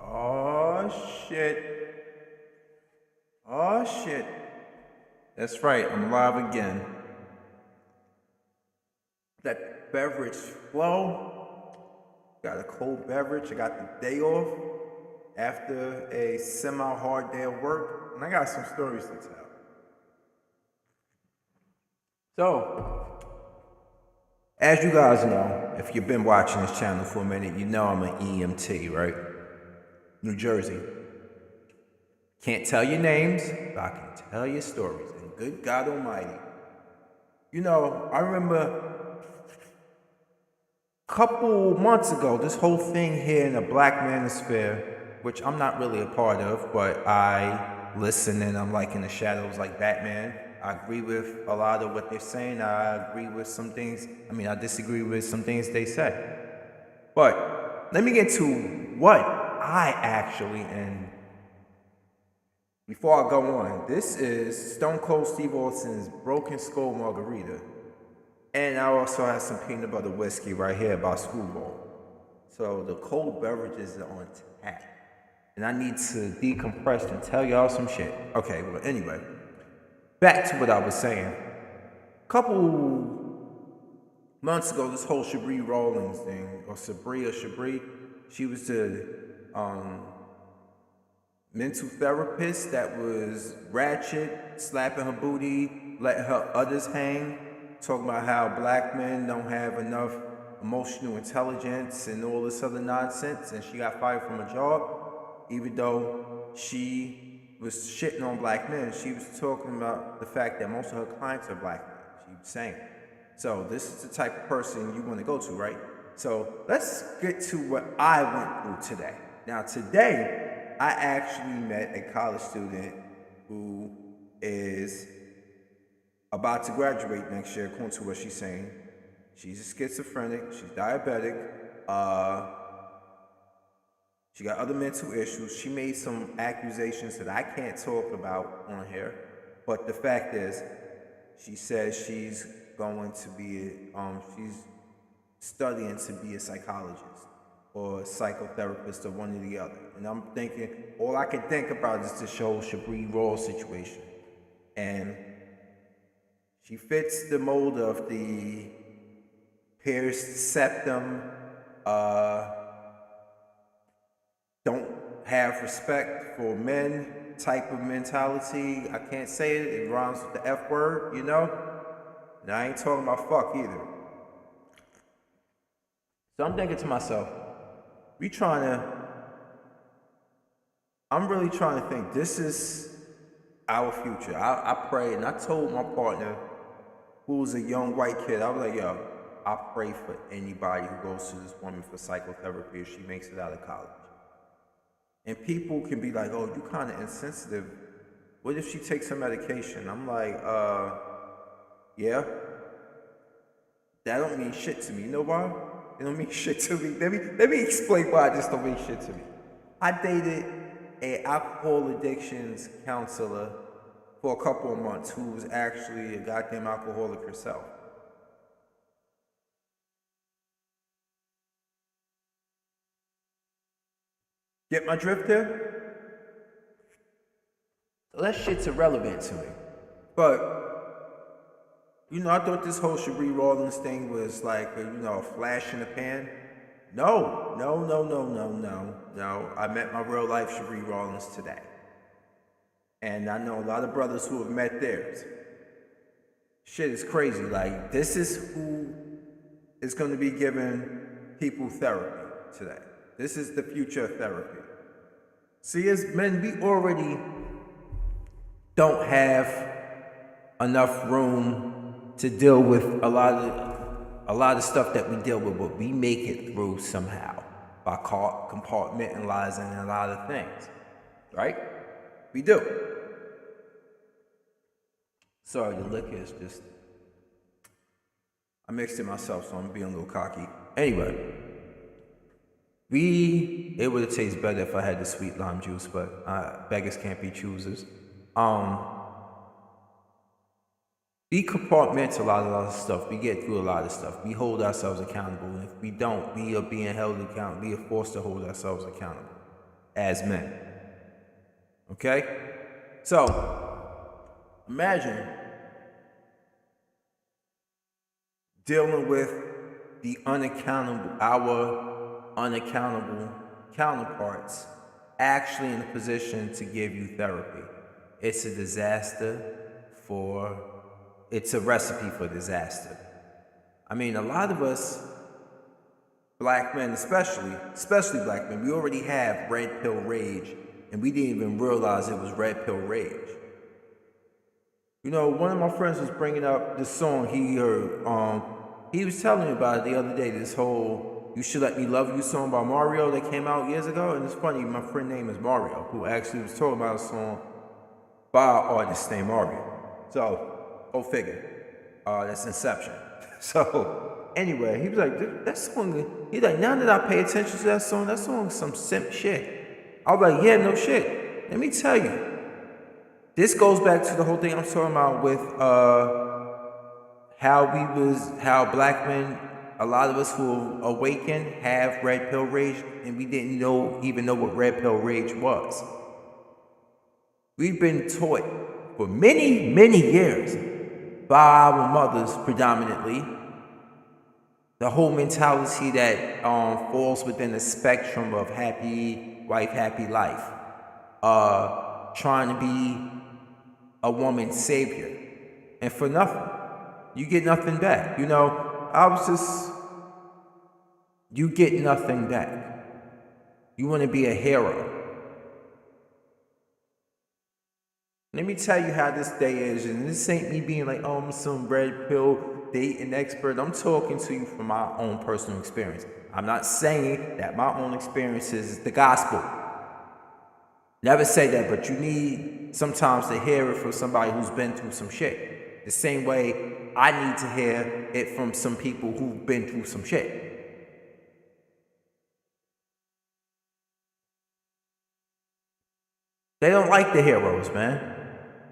Oh shit. Oh shit. That's right, I'm live again. That beverage flow. Got a cold beverage. I got the day off after a semi-hard day of work. And I got some stories to tell. So, as you guys know, if you've been watching this channel for a minute, you know I'm an EMT, right? New Jersey. Can't tell your names, but I can tell your stories. And good God Almighty. You know, I remember a couple months ago, this whole thing here in the Black Manosphere, which I'm not really a part of, but I listen and I'm like in the shadows like Batman. I agree with a lot of what they're saying. I agree with some things. I disagree with some things they say. But let me get to what I actually, and before I go on, this is Stone Cold Steve Austin's Broken Skull Margarita. And I also have some peanut butter whiskey right here by Screwball. So the cold beverages are on tap. And I need to decompress and tell y'all some shit. Okay, well, anyway, back to what I was saying. A couple months ago, this whole Shabri Rawlings thing, or Shabri, she was the mental therapist that was ratchet, slapping her booty, letting her others hang, talking about how black men don't have enough emotional intelligence and all this other nonsense, and she got fired from a job, even though she was shitting on black men. She was talking about the fact that most of her clients are black men. She was saying. So this is the type of person you want to go to, right? So let's get to what I went through today. Now today, I actually met a college student who is about to graduate next year, according to what she's saying. She's a schizophrenic, she's diabetic, she got other mental issues. She made some accusations that I can't talk about on here, but the fact is, she says she's going to be, she's studying to be a psychologist or a psychotherapist or one or the other. And I'm thinking, all I can think about is this whole Shabri Raw situation. And she fits the mold of the pierced septum, don't have respect for men type of mentality. I can't say it, it rhymes with the F word, you know? And I ain't talking about fuck either. So I'm thinking to myself, I'm really trying to think, this is our future. I pray, and I told my partner, who was a young white kid, I was like, yo, I pray for anybody who goes to this woman for psychotherapy if she makes it out of college. And people can be like, oh, you kind of insensitive. What if she takes her medication? I'm like, yeah. That don't mean shit to me. You know why? It don't mean shit to me. Let me explain why it just don't mean shit to me. I dated an alcohol addictions counselor for a couple of months who was actually a goddamn alcoholic herself. Get my drift here? That shit's irrelevant to me. But, you know, I thought this whole Shabri Rawlings thing was like, a flash in the pan. No. I met my real life Shabri Rawlings today. And I know a lot of brothers who have met theirs. Shit is crazy. Like, this is who is going to be giving people therapy today. This is the future of therapy. See, as men, we already don't have enough room to deal with a lot of stuff that we deal with, but we make it through somehow by compartmentalizing a lot of things, right? We do. Sorry, the liquor is just, I mixed it myself, so I'm being a little cocky. Anyway, it would have tasted better if I had the sweet lime juice, but beggars can't be choosers. We compartmentalize a lot of stuff. We get through a lot of stuff. We hold ourselves accountable. And if we don't, we are being held accountable. We are forced to hold ourselves accountable. as men. Okay? So, imagine dealing with our unaccountable counterparts actually in a position to give you therapy. It's a it's a recipe for disaster. I mean, a lot of us, black men especially black men, we already have red pill rage, and we didn't even realize it was red pill rage. You know, one of my friends was bringing up this song he heard. He was telling me about it the other day, this whole "You Should Let Me Love You" song by Mario that came out years ago. And it's funny, my friend name is Mario, who actually was talking about a song by an artist named Mario. So, go figure. That's Inception. So, anyway, he was like, that song, he's like, now that I pay attention to that song is some simp shit. I was like, yeah, no shit. Let me tell you. This goes back to the whole thing I'm talking about with how black men, a lot of us who awaken have red pill rage, and we didn't even know what red pill rage was. We've been taught for many, many years by our mothers predominantly, the whole mentality that falls within the spectrum of happy wife, happy life, trying to be a woman's savior, and for nothing, you get nothing back. You know, you get nothing back. You want to be a hero. Let me tell you how this day is, and this ain't me being like, oh, I'm some red pill dating expert. I'm talking to you from my own personal experience. I'm not saying that my own experience is the gospel. Never say that, but you need sometimes to hear it from somebody who's been through some shit. The same way I need to hear it from some people who've been through some shit. They don't like the heroes, man.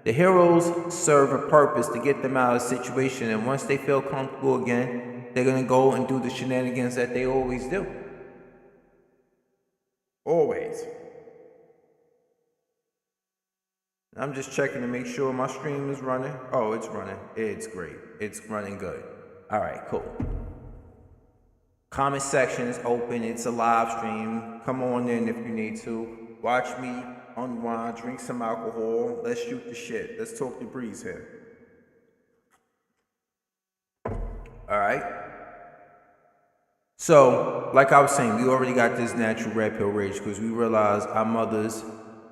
The heroes serve a purpose to get them out of a situation, and once they feel comfortable again, they're gonna go and do the shenanigans that they always do. Always. I'm just checking to make sure my stream is running. Oh, it's running. It's great. It's running good. All right, cool. Comment section is open. It's a live stream. Come on in if you need to. Watch me unwind, drink some alcohol. Let's shoot the shit. Let's talk the breeze here. All right. So, like I was saying, we already got this natural red pill rage because we realize our mothers,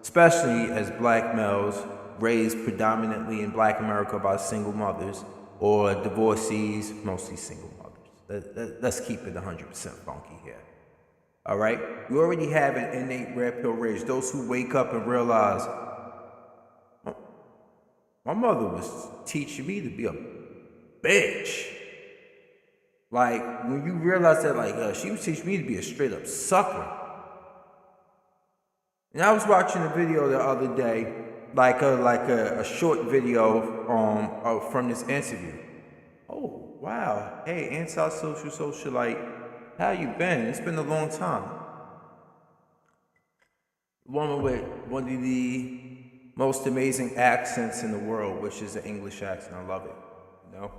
especially as black males raised predominantly in black America by single mothers or divorcees, mostly single mothers. Let's keep it 100% funky here. All right? We already have an innate red pill rage. Those who wake up and realize, my mother was teaching me to be a bitch. Like, when you realize that, like, she was teaching me to be a straight up sucker. And I was watching a video the other day, like a short video from this interview. Oh, wow. Hey, antisocial socialite, how you been? It's been a long time. Woman with one of the most amazing accents in the world, which is an English accent. I love it. You know?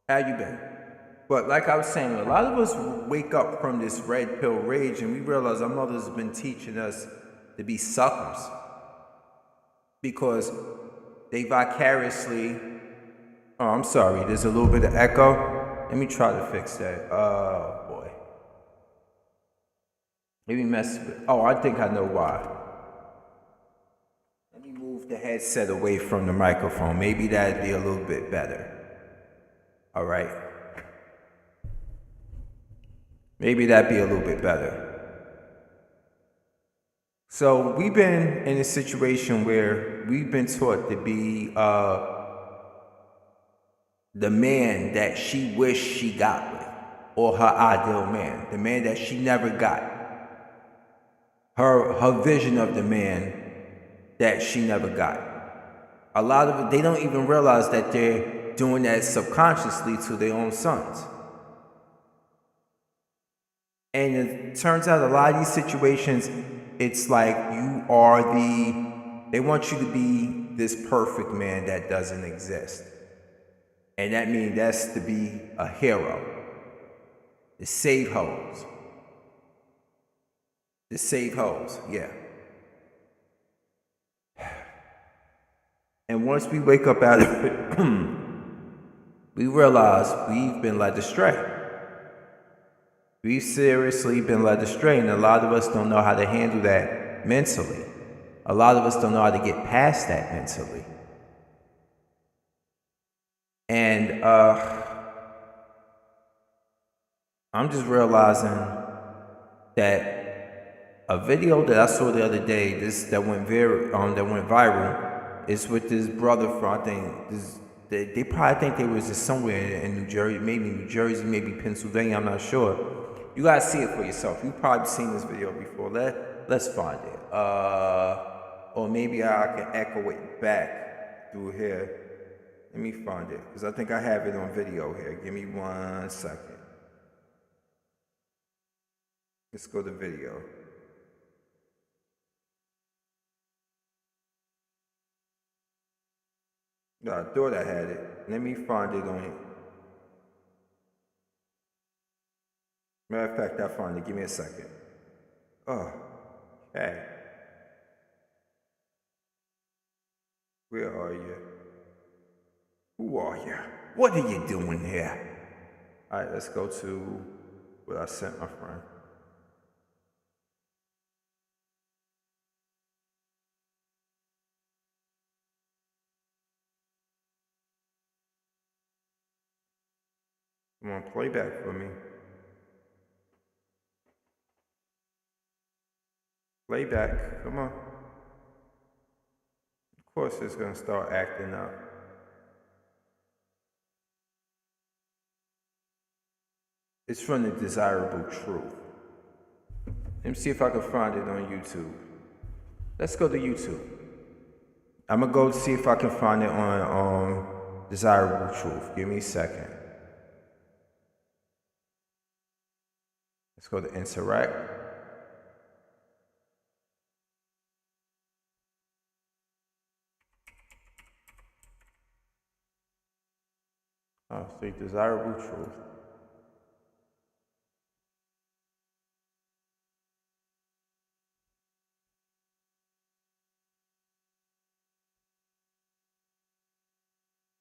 How you been? But like I was saying, a lot of us wake up from this red pill rage and we realize our mothers have been teaching us to be suckers because they vicariously... Oh, I'm sorry, there's a little bit of echo. Let me try to fix that. Oh, boy. Maybe mess with... Oh, I think I know why. Let me move the headset away from the microphone. Maybe that'd be a little bit better. All right. Maybe that'd be a little bit better. So we've been in a situation where we've been taught to be the man that she wished she got with, or her ideal man, the man that she never got. Her vision of the man that she never got. A lot of it, they don't even realize that they're doing that subconsciously to their own sons. And it turns out a lot of these situations it's like you are they want you to be this perfect man that doesn't exist. And that means that's to be a hero. To save hoes. To save hoes, yeah. And once we wake up out of it, we realize we've been led astray. We've seriously been led astray, and a lot of us don't know how to handle that mentally. A lot of us don't know how to get past that mentally. And I'm just realizing that a video that I saw the other day, that went viral, is with this brother from, I think, they probably think they was just somewhere in New Jersey, maybe Pennsylvania, I'm not sure. You gotta see it for yourself. You've probably seen this video before. Let's find it. Or maybe I can echo it back through here. Let me find it, because I think I have it on video here. Give me 1 second. Let's go to video. No, I thought I had it. Let me find it on it. Matter of fact, I found it. Give me a second. Oh, okay. Where are you? Who are you? What are you doing here? All right, let's go to what I sent my friend. Come on, play back for me. Play back, come on. Of course it's gonna start acting up. It's from the Desirable Truth. Let me see if I can find it on YouTube. Let's go to YouTube. I'm gonna go see if I can find it on Desirable Truth. Give me a second. Let's go to Interact. Oh, see, Desirable Truth.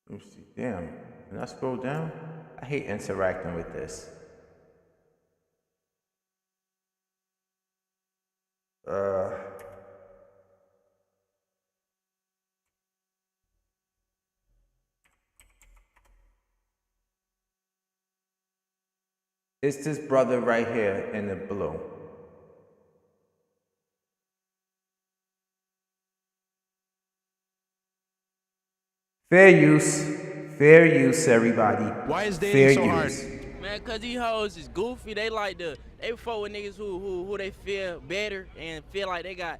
Let me see. Damn. When I scroll down, I hate interacting with this. It's this brother right here in the blue. Fair use, everybody. Why is dating so hard? Man, cause these hoes is goofy. They fuck with niggas who they feel better and feel like they got,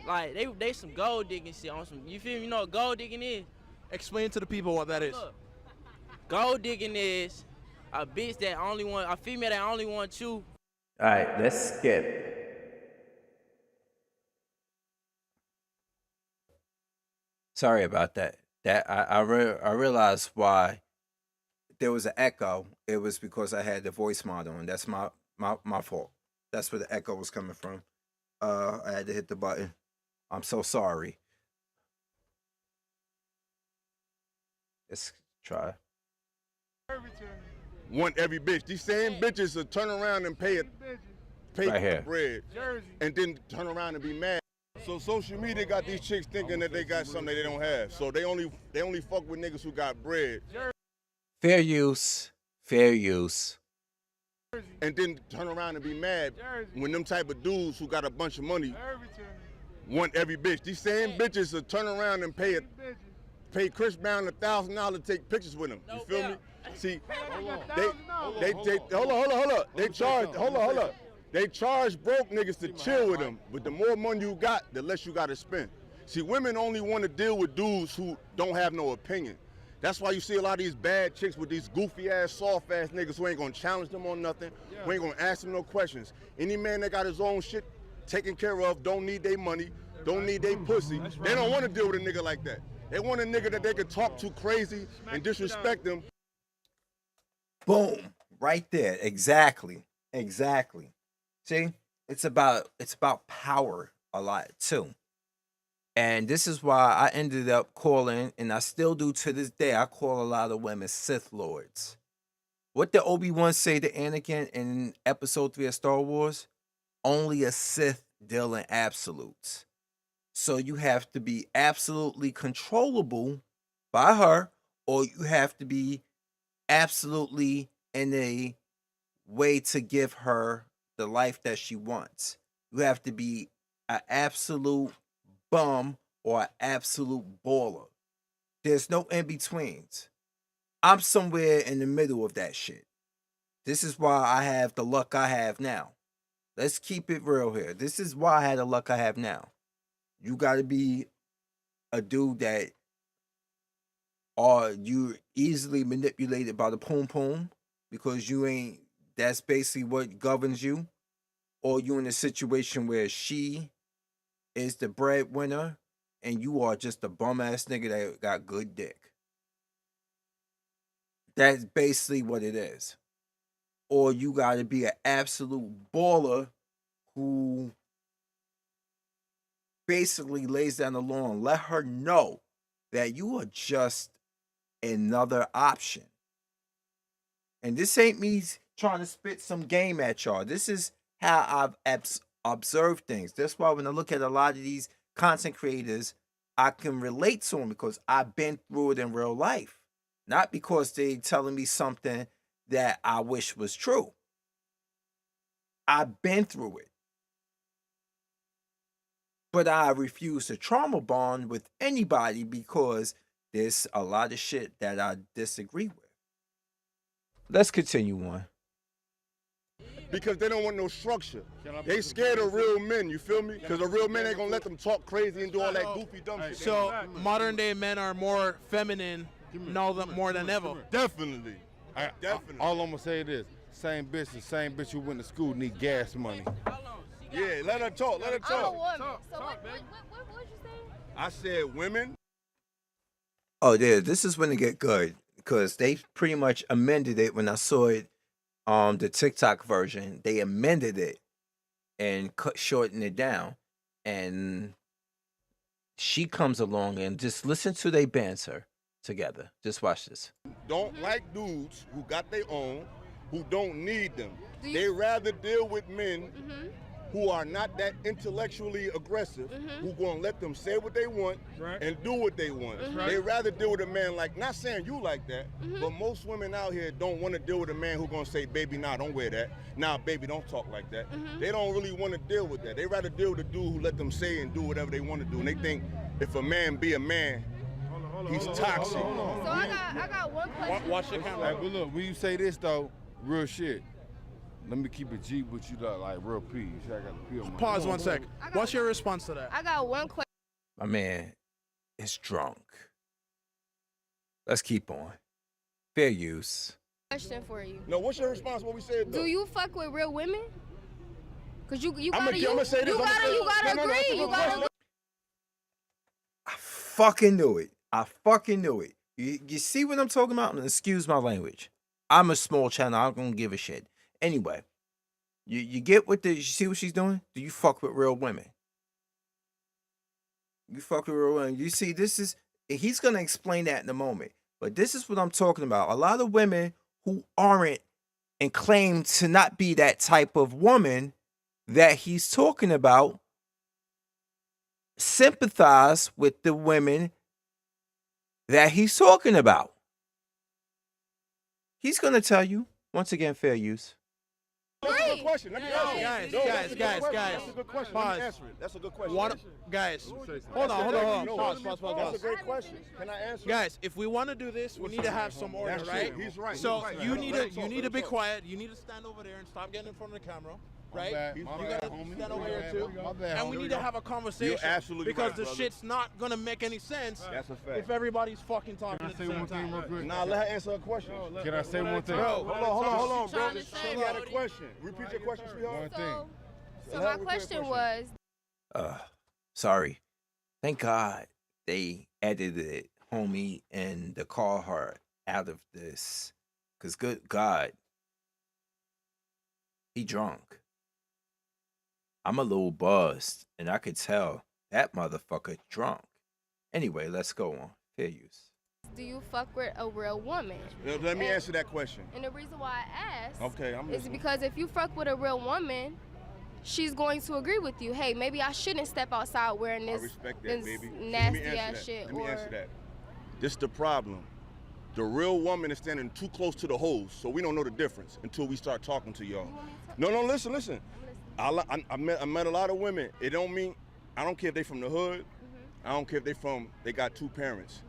like they some gold digging shit on some. You feel me? You know what gold digging is? Explain to the people what that is. Look, gold digging is a female that only wants you. All right, let's skip. Sorry about that. I realized why there was an echo. It was because I had the voice model, and that's my fault. That's where the echo was coming from. I had to hit the button. I'm so sorry. Let's try. Want every bitch. These same bitches will turn around and pay Right here. bread, and then turn around and be mad. So social media got these chicks thinking that they got something that they don't have. So they only fuck with niggas who got bread. Fair use. And then turn around and be mad when them type of dudes who got a bunch of money want every bitch. These same bitches will turn around and pay Chris Brown $1,000 to take pictures with him. You feel me? See, hold on. They charge broke niggas to chill with them, but the more money you got, the less you gotta spend. See, women only want to deal with dudes who don't have no opinion. That's why you see a lot of these bad chicks with these goofy ass, soft ass niggas who ain't gonna challenge them on nothing, who ain't gonna ask them no questions. Any man that got his own shit taken care of, don't need their money, don't need their pussy. They don't want to deal with a nigga like that. They want a nigga that they can talk to crazy and disrespect them. Boom. Right there. Exactly. Exactly. See? It's about power a lot too. And this is why I ended up calling, and I still do to this day, I call a lot of women Sith Lords. What did Obi-Wan say to Anakin in episode 3 of Star Wars? Only a Sith deal in absolutes. So you have to be absolutely controllable by her, or you have to be absolutely in a way to give her the life that she wants. You have to be an absolute bum or an absolute baller. There's no in-betweens. I'm somewhere in the middle of that shit. This is why I have the luck I have now. Let's keep it real here. This is why I had the luck I have now. You gotta be a dude that you easily manipulated by the poom poom because that's basically what governs you. Or you in a situation where she is the breadwinner and you are just a bum ass nigga that got good dick. That's basically what it is. Or you gotta be an absolute baller who basically lays down the law and let her know that you are just another option. And this ain't me trying to spit some game at y'all. This is how I've observed things. That's why when I look at a lot of these content creators, I can relate to them because I've been through it in real life. Not because they're telling me something that I wish was true. I've been through it. But I refuse to trauma bond with anybody because there's a lot of shit that I disagree with. Let's continue on. Because they don't want no structure. They scared of real men, you feel me? Because a real man ain't gonna let them talk crazy and do all that goofy dumb shit. So modern day men are more feminine more than ever. Definitely. Definitely. All I'm gonna say is, same bitch who went to school need gas money. Yeah, let her talk, let her I'm a talk. woman. So what you say? I said women. Oh, yeah, this is when it get good because they pretty much amended it when I saw it. The TikTok version, they amended it and shortened it down. And she comes along and just listen to they banter together. Just watch this. Don't like dudes who got their own, who don't need them. They rather deal with men who are not that intellectually aggressive, who gonna let them say what they want and do what they want. They rather deal with a man like, not saying you like that, but most women out here don't want to deal with a man who gonna say, baby, nah, don't wear that. Nah, baby, don't talk like that. They don't really want to deal with that. They rather deal with a dude who let them say and do whatever they want to do. And they think if a man be a man, he's toxic. So I got one question. Watch the camera. Hey, but look, when you say this though, real shit. Let me keep it G with you, like real P. You see, I got the P on my Pause 1 sec. What's your response to that? I got one question. My man is drunk. Let's keep on. Fair use. Question for you. No, what's your response to what we said though? Do you fuck with real women? Cause you I'ma say this. You gotta agree. You gotta agree. I fucking knew it. I fucking knew it. You see what I'm talking about? Excuse my language. I'm a small channel. I don't give a shit. Anyway, you get what you see what she's doing? Do you fuck with real women? You fuck with real women. You see, he's gonna explain that in a moment. But this is what I'm talking about. A lot of women who aren't and claim to not be that type of woman that he's talking about sympathize with the women that he's talking about. He's gonna tell you, once again, fair use. That's a good question. Let me ask you. Guys. That's a good question. Let me answer it. That's a good question. Guys, hold on. Pause. That's a great question. Can I answer? Guys, if we want to do this, we need to have some order, That's right? true. He's right. So He's right. you need Let to him talk. be quiet. You need to stand over there and stop getting in front of the camera, right? You gotta stand over here too. And we need to have a conversation. You're absolutely because right, the brother. shit's not gonna make any sense. That's a fact. If everybody's fucking talking Can I at say the one same thing real time. quick? Nah, let her answer a question. Can I say one thing? Bro, Hold on, bro. trying to say, She had a Brody. question. Repeat your question, sweetheart. One thing. So my question was, sorry. Thank God they edited homie and the call her out of this. Cause good God, he drunk. I'm a little buzzed, and I could tell that motherfucker drunk. Anyway, let's go on. Fair use. do you fuck with a real woman? Let me answer that question. And the reason why I asked Okay, I'm is listening. because if you fuck with a real woman, she's going to agree with you. Hey, maybe I shouldn't step outside wearing I this, respect that, this baby. nasty ass shit. Let me answer that. This the problem. The real woman is standing too close to the hoes, so we don't know the difference until we start talking to y'all. No, listen. I met a lot of women. It don't mean, I don't care if they from the hood. I don't care if they got two parents.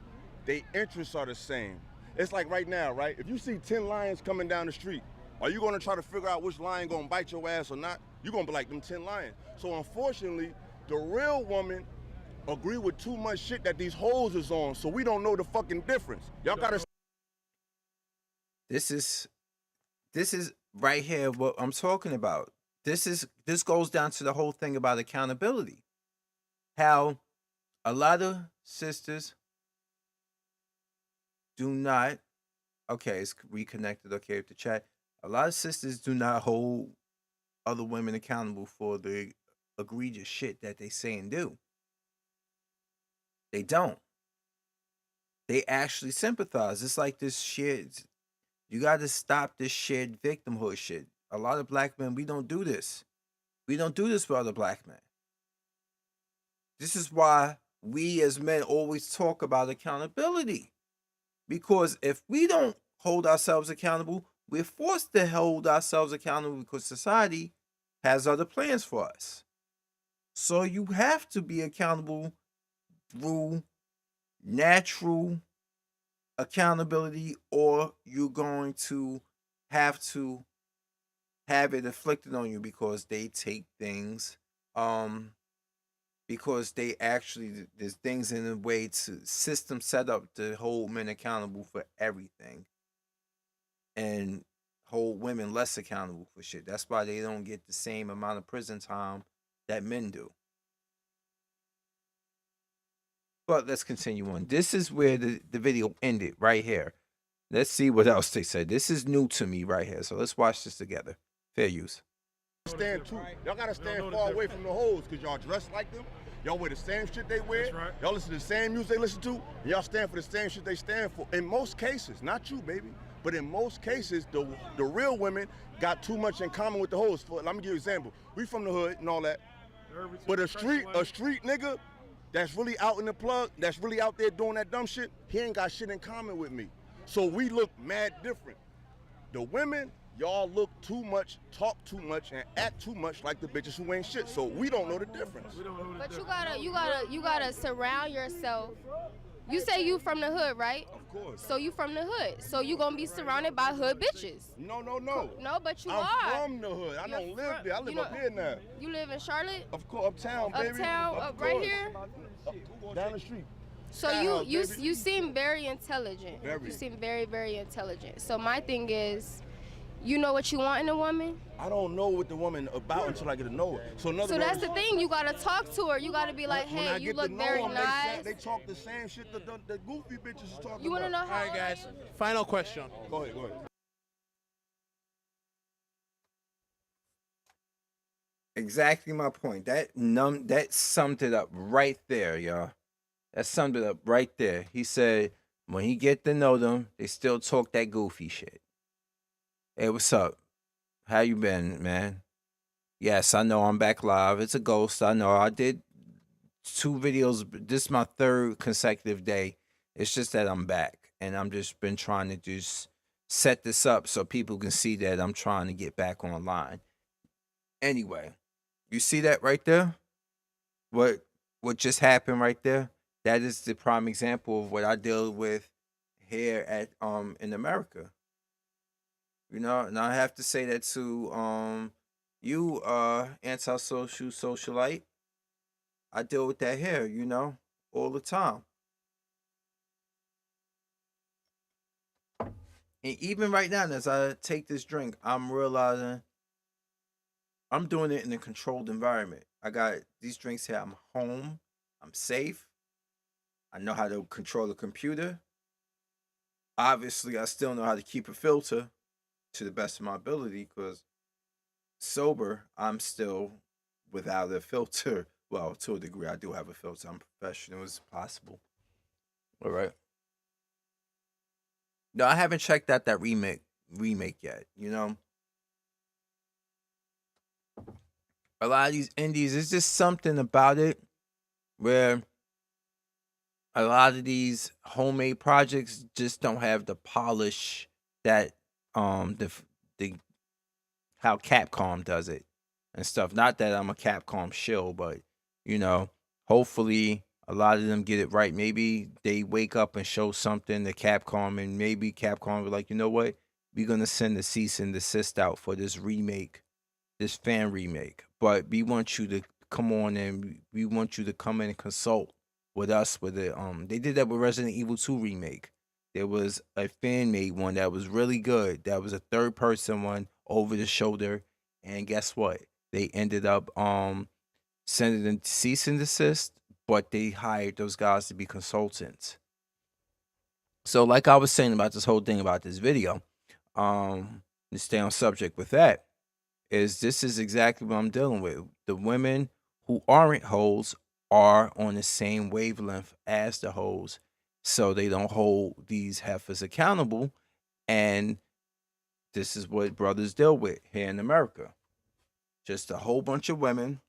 They interests are the same. It's like right now, right? If you see 10 lions coming down the street, are you gonna try to figure out which lion gonna bite your ass or not? You're gonna be like them 10 lions. So unfortunately, the real woman agree with too much shit that these hoes is on, so we don't know the fucking difference. Y'all gotta. This is right here what I'm talking about. This goes down to the whole thing about accountability. How a lot of sisters do not, okay, it's reconnected, okay, with the chat. A lot of sisters do not hold other women accountable for the egregious shit that they say and do. They don't. They actually sympathize. It's like this shit. You got to stop this shared victimhood shit. A lot of black men, we don't do this. We don't do this with other black men. This is why we as men always talk about accountability. Because if we don't hold ourselves accountable, we're forced to hold ourselves accountable because society has other plans for us. So you have to be accountable through natural accountability, or you're going to have it inflicted on you because they take things, because they actually, there's things in a way to system set up to hold men accountable for everything and hold women less accountable for shit. That's why they don't get the same amount of prison time that men do. But let's continue on. This is where the video ended right here. Let's see what else they said. This is new to me right here. So let's watch this together. Fair use. Y'all gotta stand far away from the hoes because y'all dress like them. Y'all wear the same shit they wear. Right. Y'all listen to the same music they listen to. And y'all stand for the same shit they stand for. In most cases, not you, baby, but in most cases, the real women got too much in common with the hoes. Let me give you an example. We from the hood and all that. But a street nigga that's really out in the plug, that's really out there doing that dumb shit, he ain't got shit in common with me. So we look mad different. The women, y'all look too much, talk too much, and act too much like the bitches who ain't shit. So we don't know the difference. But you gotta surround yourself. You say you from the hood, right? Of course. So you from the hood. So you gonna be surrounded by hood bitches. No. No, but you I'm are. from the hood. I don't live there. I live up here now. You live in Charlotte? Of course, uptown, baby. Uptown, right here? Down the street. So you seem very intelligent. You seem very, very intelligent. So my thing is, you know what you want in a woman? I don't know what the woman about until I get to know her. So that's the thing. You gotta talk to her. You gotta be like, hey, you look very nice. They talk the same shit the goofy bitches is talking about. You wanna know how? All right, guys. Final question. Go ahead. Exactly my point. That summed it up right there, y'all. That summed it up right there. He said when he get to know them, they still talk that goofy shit. Hey, what's up? How you been, man? Yes, I know I'm back live. It's a ghost. I know I did 2 videos. This is my 3rd consecutive day. It's just that I'm back, and I'm just been trying to just set this up so people can see that I'm trying to get back online. Anyway, you see that right there? What just happened right there? That is the prime example of what I deal with here at in America. You know, and I have to say that to you antisocial socialite. I deal with that here, you know, all the time. And even right now, as I take this drink, I'm realizing I'm doing it in a controlled environment. I got these drinks here. I'm home. I'm safe. I know how to control the computer. Obviously, I still know how to keep a filter to the best of my ability because sober, I'm still without a filter. Well, to a degree, I do have a filter. I'm professional as possible. All right. No, I haven't checked out that remake yet. A lot of these indies, it's just something about it where a lot of these homemade projects just don't have the polish that the how Capcom does it and stuff. Not that I'm a Capcom shill, but you know, hopefully a lot of them get it right. Maybe they wake up and show something to Capcom, and maybe Capcom will like, you know what? We're gonna send a cease and desist out for this remake, this fan remake. But we want you to come on and we want you to come in and consult with us with it. They did that with Resident Evil 2 remake. There was a fan made one that was really good. That was a third person one over the shoulder. And guess what? They ended up sending them cease and desist, but they hired those guys to be consultants. So like I was saying about this whole thing about this video, to stay on subject with that, is this is exactly what I'm dealing with. The women who aren't hoes are on the same wavelength as the hoes, so they don't hold these heifers accountable. And this is what brothers deal with here in America. Just a whole bunch of women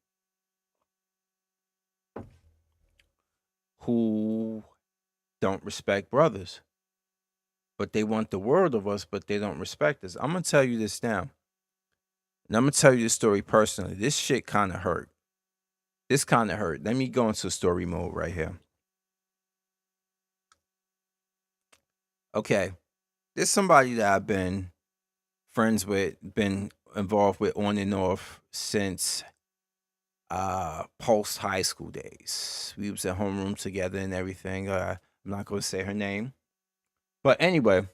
who don't respect brothers, but they want the world of us, but they don't respect us. I'm going to tell you this now. And I'm going to tell you this story personally. This shit kind of hurt. This kind of hurt. Let me go into story mode right here. Okay. There's somebody that I've been friends with, been involved with on and off since post high school days. We was at homeroom together and everything. I'm not going to say her name. But anyway,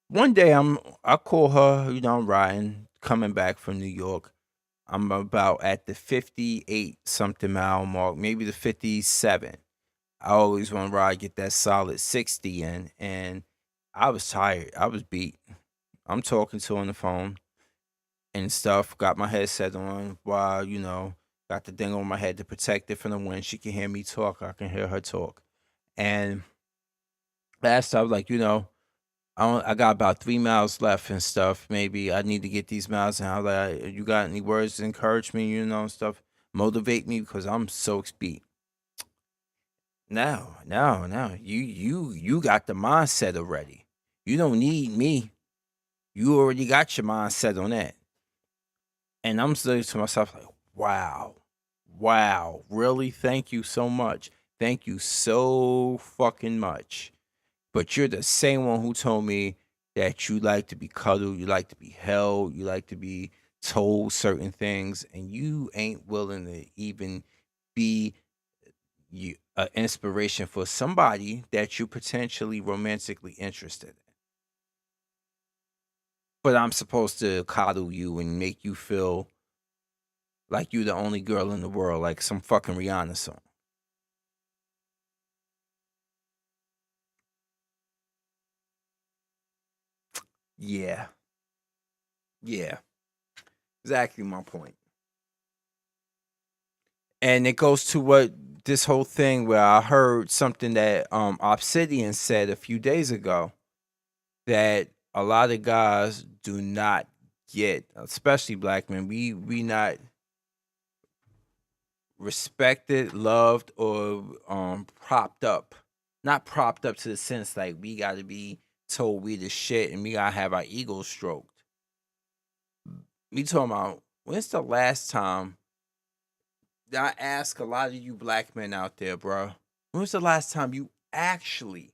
one day I call her, I'm riding, coming back from New York. I'm about at the 58 something mile mark, maybe the 57. I always want to ride, get that solid 60 in, and I was tired. I was beat. I'm talking to her on the phone and stuff. Got my headset on while, got the thing on my head to protect it from the wind. She can hear me talk. I can hear her talk. And last I was like, I got about 3 miles left and stuff. Maybe I need to get these miles. And I was like, you got any words to encourage me, and stuff, motivate me because I'm so beat. Now, you got the mindset already. You don't need me. You already got your mindset on that. And I'm saying to myself, like, wow, really? Thank you so much. Thank you so fucking much. But you're the same one who told me that you like to be cuddled, you like to be held, you like to be told certain things, and you ain't willing to even be an inspiration for somebody that you're potentially romantically interested in. But I'm supposed to coddle you and make you feel like you're the only girl in the world, like some fucking Rihanna song. Yeah. Exactly my point. And it goes to what this whole thing where I heard something that Obsidian said a few days ago, that a lot of guys do not get, especially black men, we not respected, loved, or propped up. Not propped up to the sense like we got to be told we the shit and we got to have our egos stroked. Me talking about, when's the last time that I ask a lot of you black men out there, bro? When was the last time you actually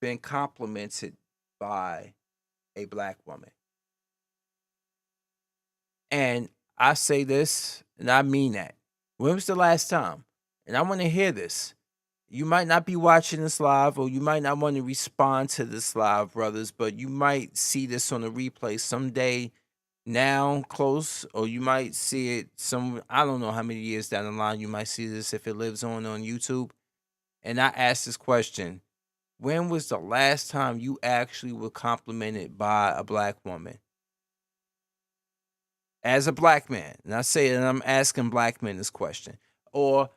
been complimented by a black woman? And I say this, and I mean that. When was the last time? And I want to hear this. You might not be watching this live, or you might not want to respond to this live, brothers, but you might see this on a replay someday now close, or you might see it I don't know how many years down the line you might see this if it lives on YouTube. And I asked this question: when was the last time you actually were complimented by a black woman? As a black man, and I say that I'm asking black men this question, or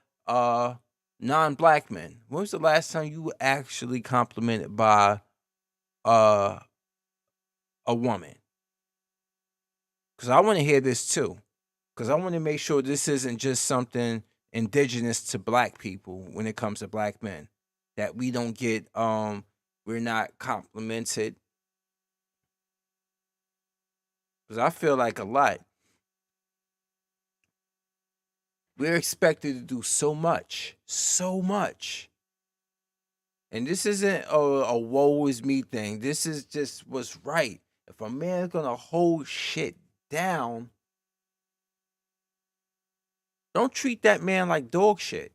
non-black men. When was the last time you were actually complimented by uh, a woman? Because I want to hear this too. Because I want to make sure this isn't just something indigenous to black people when it comes to black men. That we don't get, we're not complimented. Because I feel like a lot. We're expected to do so much. So much. And this isn't a woe is me thing. This is just what's right. If a man's going to hold shit down, don't treat that man like dog shit.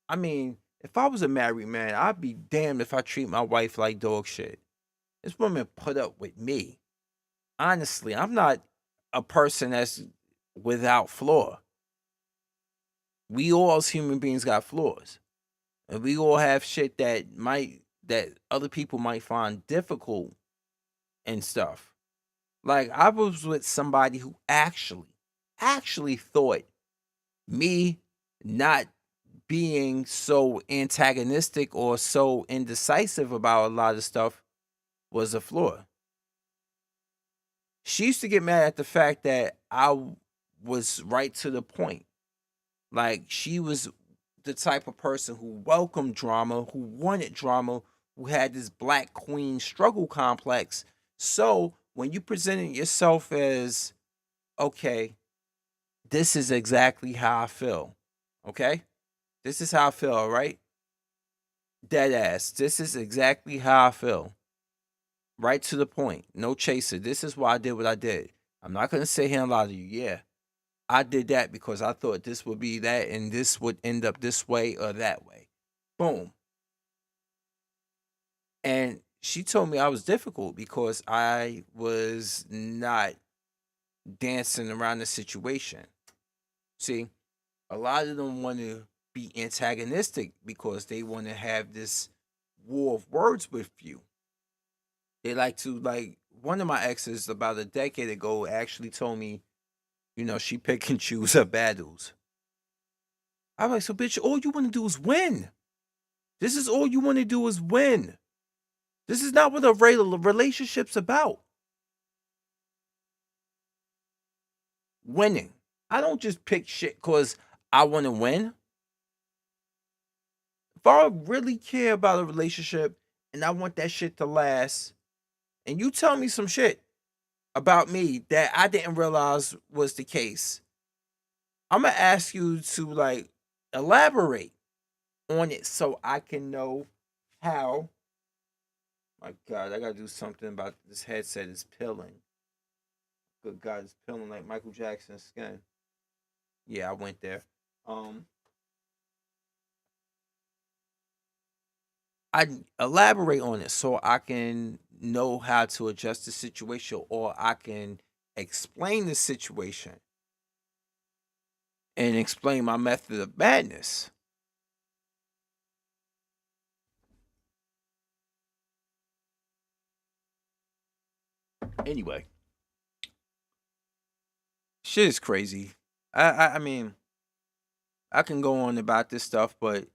I mean, if I was a married man, I'd be damned if I treat my wife like dog shit. This woman put up with me. Honestly, I'm not a person that's without flaw. We all as human beings got flaws. And we all have shit that other people might find difficult and stuff. Like, I was with somebody who actually thought me not being so antagonistic or so indecisive about a lot of stuff was a flaw. She used to get mad at the fact that I was right to the point. Like, she was the type of person who welcomed drama, who wanted drama, who had this black queen struggle complex. So when you presented yourself as, okay, this is exactly how I feel. Okay? This is how I feel, all right? Dead ass. This is exactly how I feel. Right to the point. No chaser. This is why I did what I did. I'm not going to sit here and lie to you. Yeah, I did that because I thought this would be that and this would end up this way or that way. Boom. And she told me I was difficult because I was not dancing around the situation. See, a lot of them want to be antagonistic because they want to have this war of words with you. They like to, like, one of my exes about a decade ago actually told me, she pick and choose her battles. I'm like, so bitch, all you want to do is win. This is all you want to do is win. This is not what a relationship's about. Winning. I don't just pick shit because I want to win. If I really care about a relationship and I want that shit to last, and you tell me some shit about me that I didn't realize was the case, I'm going to ask you to, like, elaborate on it so I can know how. My God, I got to do something about this headset. It's peeling. Good God, it's peeling like Michael Jackson's skin. Yeah, I went there. I elaborate on it so I can know how to adjust the situation, or I can explain the situation and explain my method of madness. Anyway, shit is crazy. I mean, I can go on about this stuff, but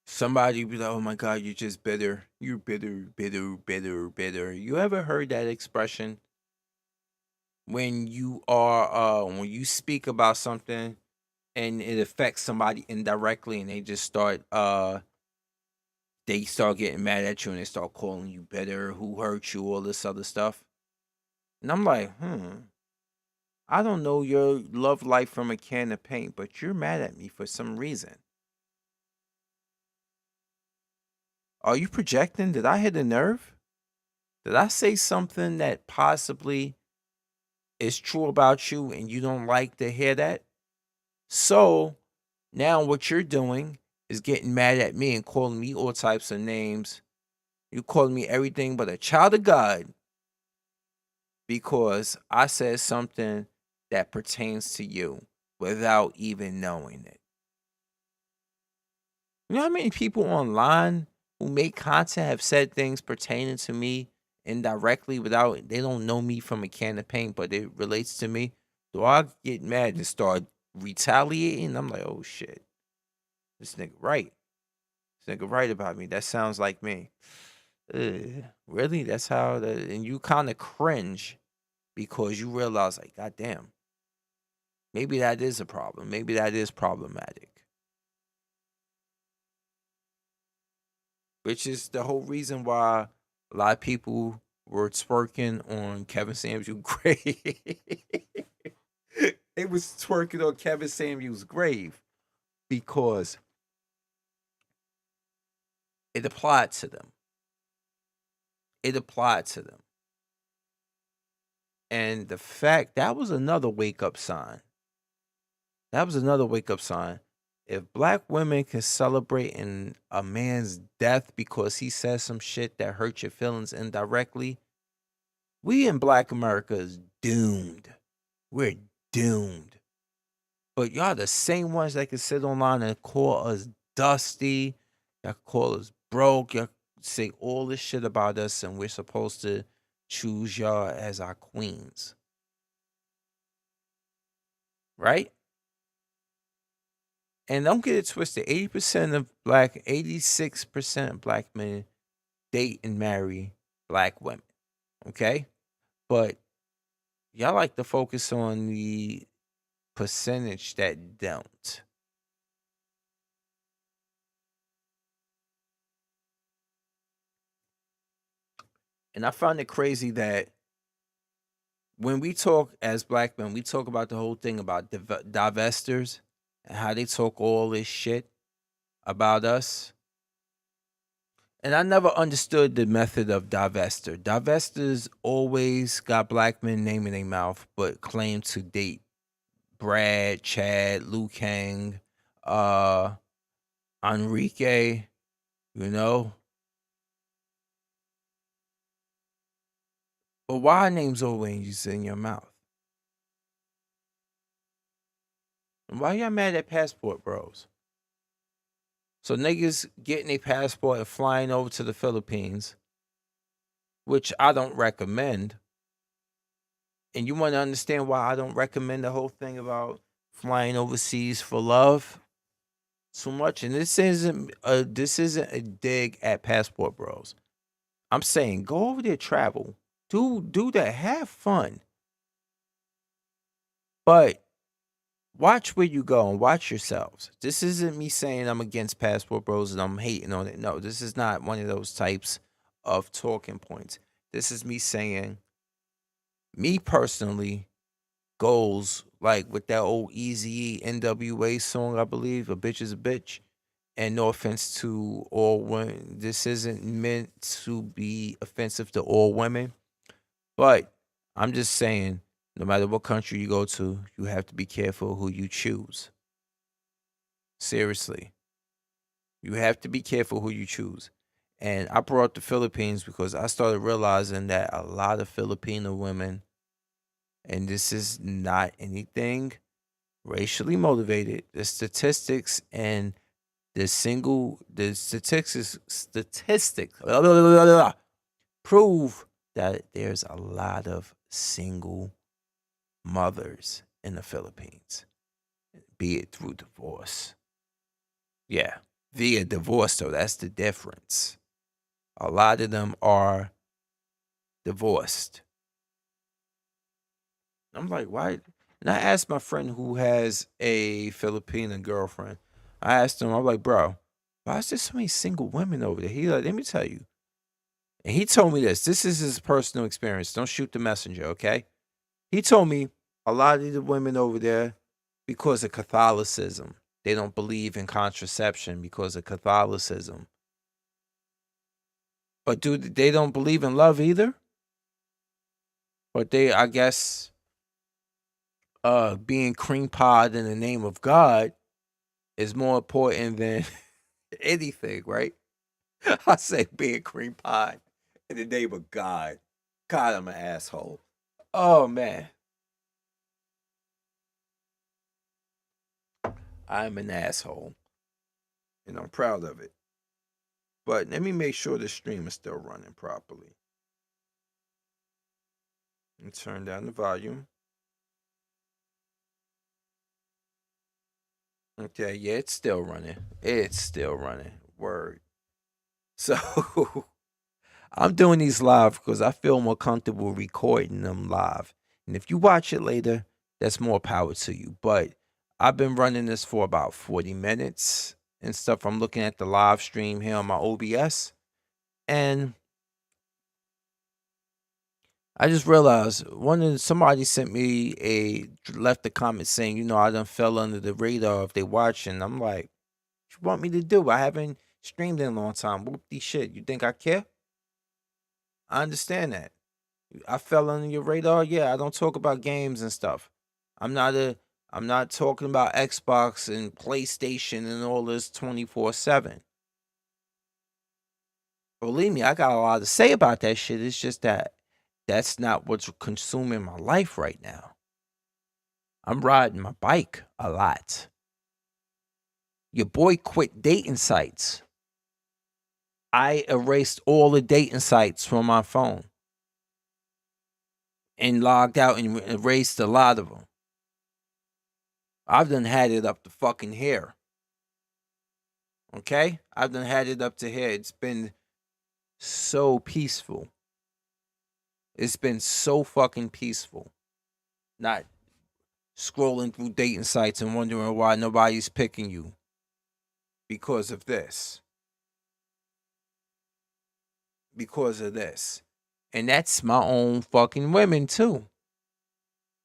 somebody be like, "Oh my God, you're just bitter. You're bitter, bitter, bitter, bitter." You ever heard that expression? When you speak about something and it affects somebody indirectly, and they start getting mad at you and they start calling you bitter, who hurt you, all this other stuff. And I'm like, I don't know your love life from a can of paint, but you're mad at me for some reason. Are you projecting? Did I hit a nerve? Did I say something that possibly is true about you and you don't like to hear that? So now what you're doing is getting mad at me and calling me all types of names. You calling me everything but a child of God because I said something that pertains to you without even knowing it. You know how many people online who make content have said things pertaining to me indirectly without, they don't know me from a can of paint, but it relates to me? Do I get mad and start retaliating? I'm like, oh shit, this nigga right. This nigga right about me. That sounds like me. Really? That's how that, and you kind of cringe because you realize, like, goddamn, maybe that is a problem. Maybe that is problematic. Which is the whole reason why a lot of people were twerking on Kevin Samuel's grave. They was twerking on Kevin Samuel's grave because it applied to them. It applied to them. And the fact, that was another wake-up sign. That was another wake-up sign. If black women can celebrate in a man's death because he says some shit that hurt your feelings indirectly, we in Black America is doomed. We're doomed. But y'all the same ones that can sit online and call us dusty. Y'all call us broke. Y'all say all this shit about us, and we're supposed to choose y'all as our queens. Right? And don't get it twisted. 86% of black men date and marry black women. Okay? But y'all like to focus on the percentage that don't. And I find it crazy that when we talk as black men, we talk about the whole thing about divestors and how they talk all this shit about us. And I never understood the method of divester. Divestors always got black men name in their mouth, but claim to date Brad, Chad, Liu Kang, Enrique, you know. But why are names always in your mouth? And why y'all mad at passport bros? So niggas getting a passport and flying over to the Philippines, which I don't recommend. And you want to understand why I don't recommend the whole thing about flying overseas for love so much? And this isn't a dig at passport bros. I'm saying go over there, travel, do that, have fun, but watch where you go and watch yourselves. This isn't me saying I'm against passport bros and I'm hating on it. No, this is not one of those types of talking points. This is me saying, me personally, goals like with that old Eazy NWA song, I believe, "A Bitch Is a Bitch." And no offense to all women, this isn't meant to be offensive to all women, but I'm just saying, no matter what country you go to, you have to be careful who you choose. Seriously. You have to be careful who you choose. And I brought up the Philippines because I started realizing that a lot of Filipino women, and this is not anything racially motivated, the statistics and the statistics prove that there's a lot of single mothers in the Philippines, be it through divorce. Yeah, via divorce, though, that's the difference. A lot of them are divorced. I'm like, why? And I asked my friend who has a Filipino girlfriend. I asked him, I'm like, bro, why is there so many single women over there? He like, let me tell you. And he told me this. This is his personal experience. Don't shoot the messenger, okay? He told me a lot of the women over there, because of Catholicism, they don't believe in contraception because of Catholicism. But they don't believe in love either? But they, I guess, being cream pie in the name of God is more important than anything, right? I say being cream pie in the name of God. God, I'm an asshole. Oh man, I'm an asshole, and I'm proud of it. But let me make sure the stream is still running properly. And turn down the volume. Okay, yeah, it's still running. It's still running. Word. So I'm doing these live because I feel more comfortable recording them live. And if you watch it later, that's more power to you. But I've been running this for about 40 minutes and stuff. I'm looking at the live stream here on my OBS. And I just realized somebody sent me left a comment saying, I done fell under the radar if they watching. I'm like, what you want me to do? I haven't streamed in a long time. Whoop-de shit. You think I care? I understand that. I fell under your radar. Yeah, I don't talk about games and stuff. I'm not talking about Xbox and PlayStation and all this 24/7. Believe me, I got a lot to say about that shit. It's just that that's not what's consuming my life right now. I'm riding my bike a lot. Your boy quit dating sites. I erased all the dating sites from my phone and logged out and erased a lot of them. I've done had it up to fucking here. Okay? I've done had it up to here. It's been so peaceful. It's been so fucking peaceful. Not scrolling through dating sites and wondering why nobody's picking you because of this. Because of this. And that's my own fucking women too.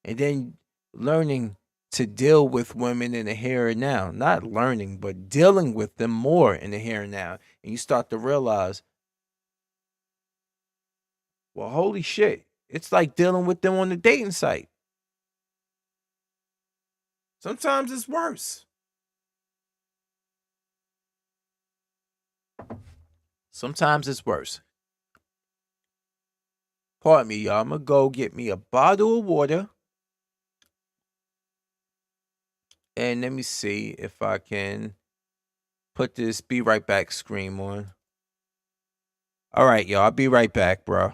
And then learning to deal with women in the here and now. Not learning, but dealing with them more in the here and now. And you start to realize, well, holy shit. It's like dealing with them on the dating site. Sometimes it's worse. Sometimes it's worse. Pardon me, y'all. I'm going to go get me a bottle of water. And let me see if I can put this be right back screen on. All right, y'all. I'll be right back, bro.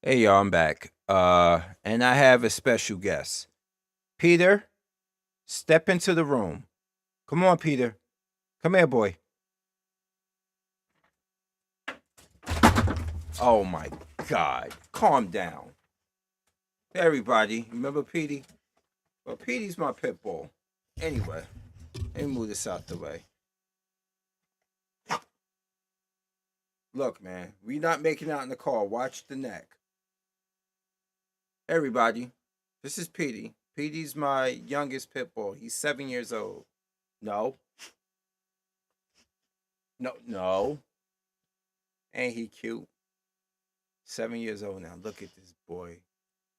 Hey, y'all. I'm back. And I have a special guest. Peter, step into the room. Come on, Peter. Come here, boy. Oh, my God. Calm down. Everybody, remember Petey? Well, Petey's my pit bull. Anyway, let me move this out the way. Look, man, we not making out in the car. Watch the neck. Everybody, this is Petey. Petey's my youngest pit bull. He's 7 years old. No. No. Ain't he cute? 7 years old now. Look at this boy.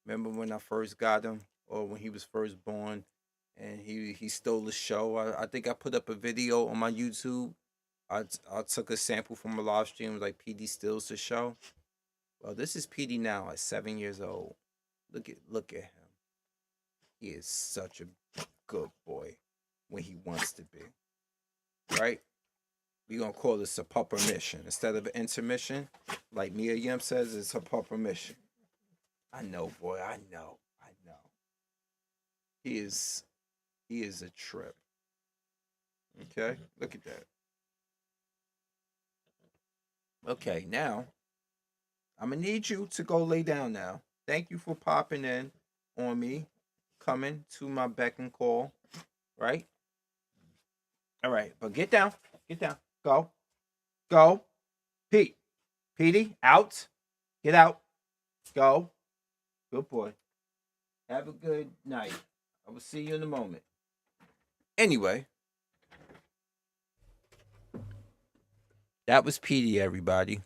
Remember when I first got him, or when he was first born, and he stole the show? I think I put up a video on my YouTube. I took a sample from a live stream. It was like PD steals the show. Well, this is PD now at 7 years old. Look at him. He is such a good boy when he wants to be. right? We're going to call this a pupper mission. Instead of an intermission, like Mia Yim says, it's a pupper mission. I know, boy. I know. He is a trip. Okay? Look at that. Okay, now, I'm going to need you to go lay down now. Thank you for popping in on me, coming to my beck and call, right? All right, but get down. Get down. Go. Go. Pete. Petey, out. Get out. Go. Good boy. Have a good night. I will see you in a moment. Anyway, that was Petey, everybody.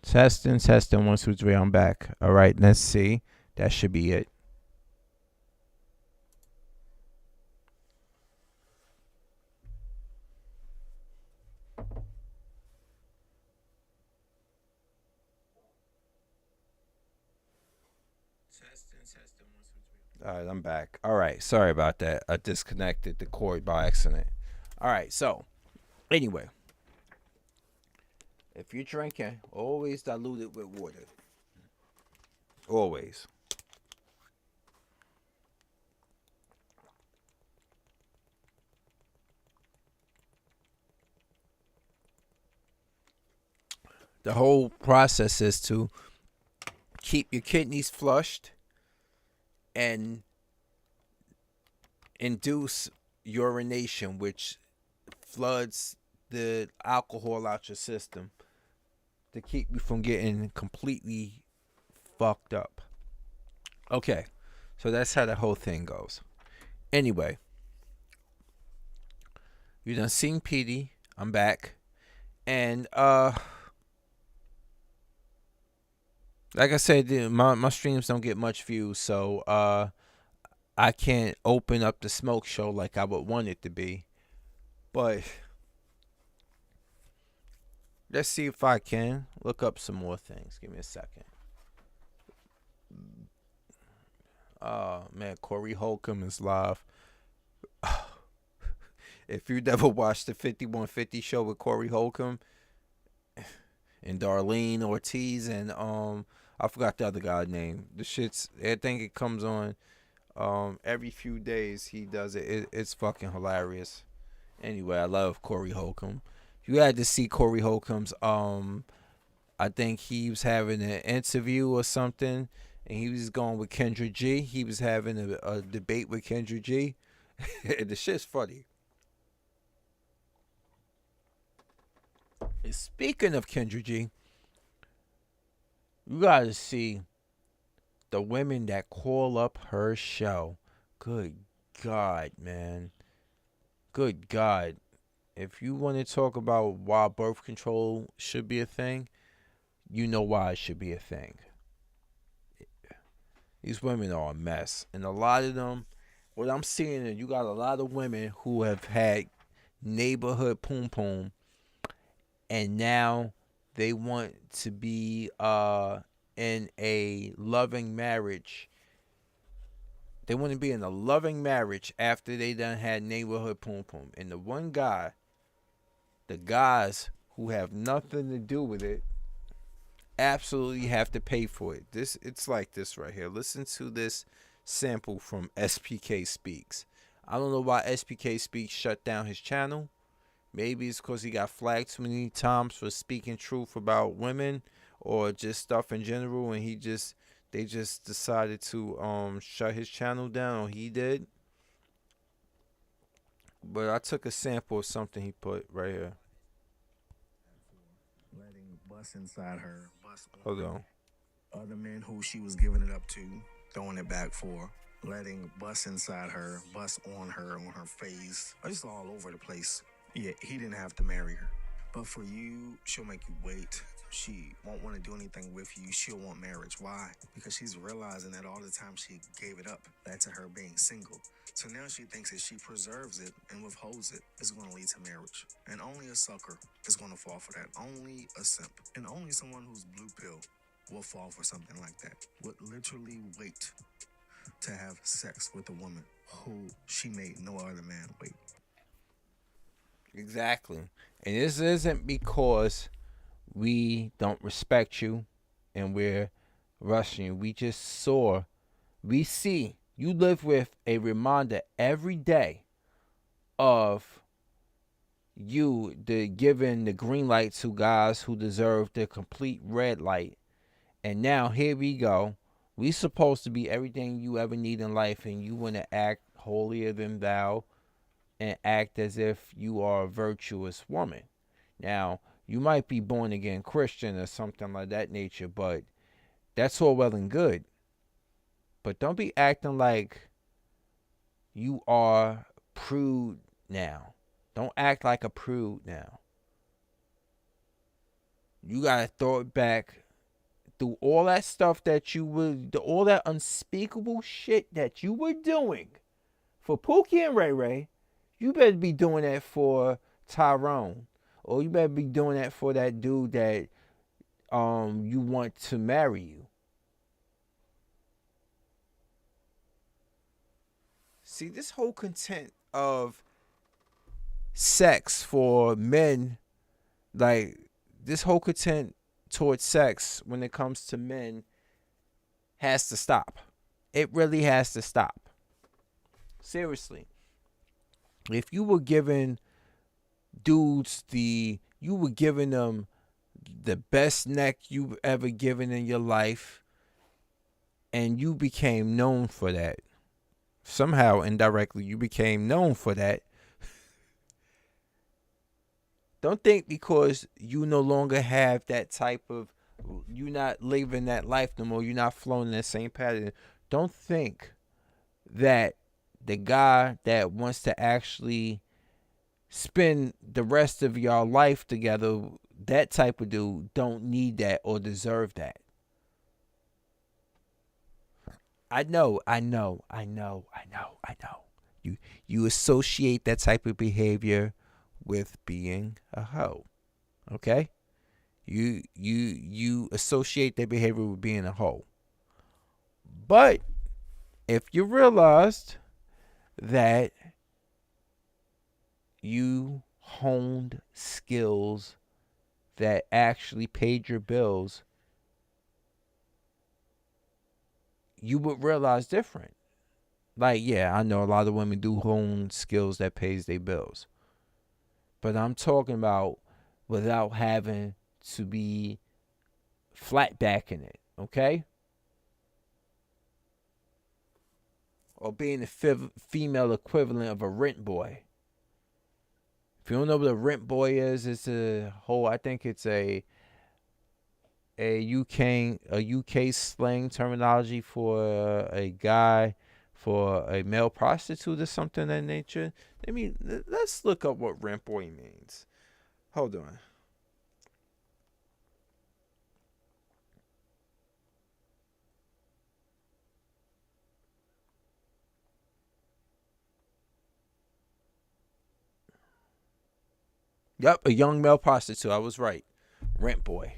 Testing, 1, 2, 3. I'm back. All right, let's see. That should be it. Testing, 1, 2, 3. All right, I'm back. All right, sorry about that. I disconnected the cord by accident. All right, so anyway, if you're drinking, always dilute it with water. Always. The whole process is to keep your kidneys flushed and induce urination, which floods the alcohol out your system to keep you from getting completely fucked up. Okay, so that's how the whole thing goes. Anyway, you done seen Petey. I'm back. And like I said, my streams don't get much views, so I can't open up the smoke show like I would want it to be. But let's see if I can look up some more things. Give me a second. Oh man, Corey Holcomb is live. If you never watched the 5150 show with Corey Holcomb and Darlene Ortiz and I forgot the other guy's name. The shit's, I think it comes on every few days. He does it. It's fucking hilarious. Anyway, I love Corey Holcomb. You had to see Corey Holcomb's I think he was having an interview or something, and he was going with Kendra G. He was having a debate with Kendra G. The shit's funny. And speaking of Kendra G, you gotta see the women that call up her show. Good God, man. Good God. If you want to talk about why birth control should be a thing, you know why it should be a thing. These women are a mess. And a lot of them, what I'm seeing is you got a lot of women who have had neighborhood poom poom, and now they want to be in a loving marriage. They want to be in a loving marriage after they done had neighborhood poom poom. And the one guy the guys who have nothing to do with it absolutely have to pay for it. It's like this right here. Listen to this sample from SPK Speaks. I don't know why SPK Speaks shut down his channel. Maybe it's because he got flagged too many times for speaking truth about women or just stuff in general, and they just decided to shut his channel down, or he did. But I took a sample of something he put right here. Letting bust inside her, bust on Hold on. other men who she was giving it up to, throwing it back for, letting bust inside her, bust on her face, just all over the place. Yeah, he didn't have to marry her. But for you, she'll make you wait. She won't want to do anything with you. She'll want marriage. Why? Because she's realizing that all the time she gave it up led to her being single. So now she thinks if she preserves it and withholds it, it's going to lead to marriage. And only a sucker is going to fall for that. Only a simp. And only someone who's blue pill will fall for something like that. Would literally wait to have sex with a woman who she made no other man wait. Exactly. And this isn't because we don't respect you and we're rushing you. We see you live with a reminder every day of you giving the green light to guys who deserve the complete red light. And now here we go. We supposed to be everything you ever need in life, and you want to act holier than thou and act as if you are a virtuous woman. Now, you might be born again Christian or something like that nature, but that's all well and good. But don't be acting like you are prude now. Don't act like a prude now. You got to throw it back through all that stuff that all that unspeakable shit that you were doing for Pookie and Ray Ray. You better be doing that for Tyrone. Or you better be doing that for that dude that you want to marry you. See, this whole content of sex for men, like this whole content towards sex when it comes to men has to stop. It really has to stop. Seriously. If you were giving dudes you were giving them the best neck you've ever given in your life, and you became known for that. Somehow, indirectly, you became known for that. Don't think because you no longer have that type of, you're not living that life no more, you're not flowing in that same pattern. Don't think that the guy that wants to actually spend the rest of your life together, that type of dude, don't need that or deserve that. I know. You associate that type of behavior with being a hoe. Okay? You associate that behavior with being a hoe. But if you realized that you honed skills that actually paid your bills, you would realize different. Like, yeah, I know a lot of women do hone skills that pays their bills. But I'm talking about without having to be flat backing it, okay? Or being the female equivalent of a rent boy. If you don't know what a rent boy is, it's I think it's a UK slang terminology for a guy, for a male prostitute or something of that nature. Let's look up what rent boy means. Hold on. Yep, a young male prostitute. I was right. Rent boy.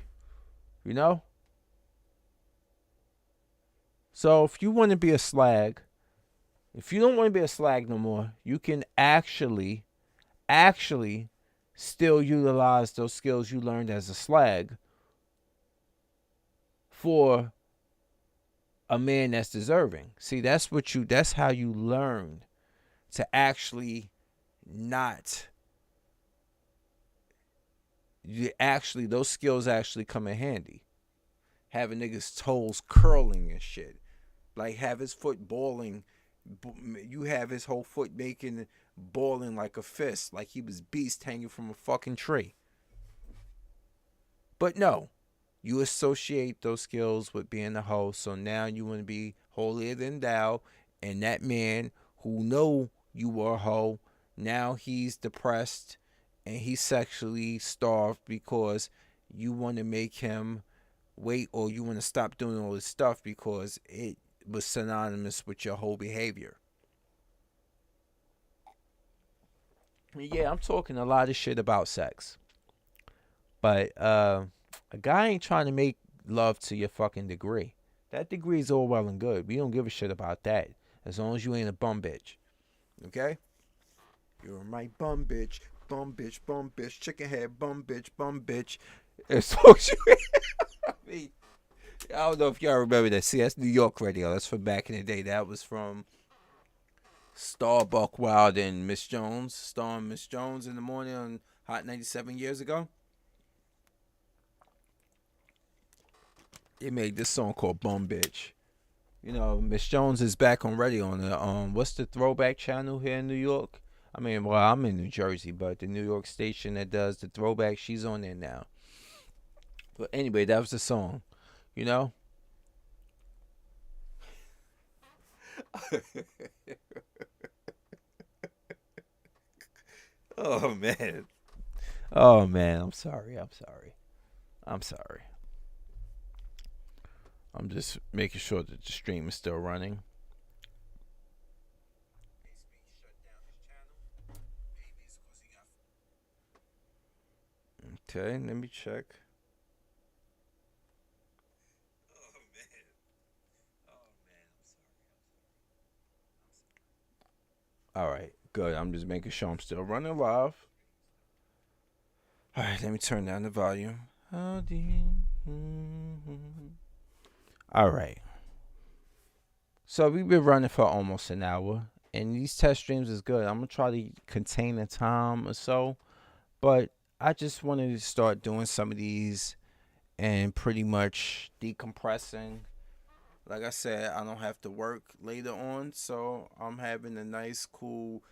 You know? So if you want to be a slag, if you don't want to be a slag no more, you can actually still utilize those skills you learned as a slag for a man that's deserving. See, that's how you learn to actually not those skills actually come in handy. Having niggas' toes curling and shit. Like have his foot balling. You have his whole foot making balling like a fist. Like he was beast hanging from a fucking tree. But no. You associate those skills with being a hoe. So now you want to be holier than thou. And that man who know you were a hoe, now he's depressed and he's sexually starved because you want to make him wait, or you want to stop doing all this stuff because it was synonymous with your whole behavior. Yeah, I'm talking a lot of shit about sex. But a guy ain't trying to make love to your fucking degree. That degree is all well and good. We don't give a shit about that. As long as you ain't a bum bitch. Okay? You're my bum bitch, bum bitch, bum bitch, chicken head, bum bitch. As long as you I mean, I don't know if y'all remember that. See, that's New York radio. That's from back in the day. That was from Starbuck Wild and Miss Jones. Starring Miss Jones in the morning on Hot 97 years ago. They made this song called Bum Bitch. You know, Miss Jones is back on radio on the what's the throwback channel here in New York? I mean, well, I'm in New Jersey, but the New York station that does the throwback, she's on there now. But anyway, that was the song. You know? Oh man. Oh man, I'm sorry. I'm just making sure that the stream is still running. Okay, let me check. All right, good. I'm just making sure I'm still running live. All right, let me turn down the volume. All right. So we've been running for almost an hour, and these test streams is good. I'm gonna try to contain the time or so, but I just wanted to start doing some of these and pretty much decompressing. Like I said, I don't have to work later on, so I'm having a nice, cool,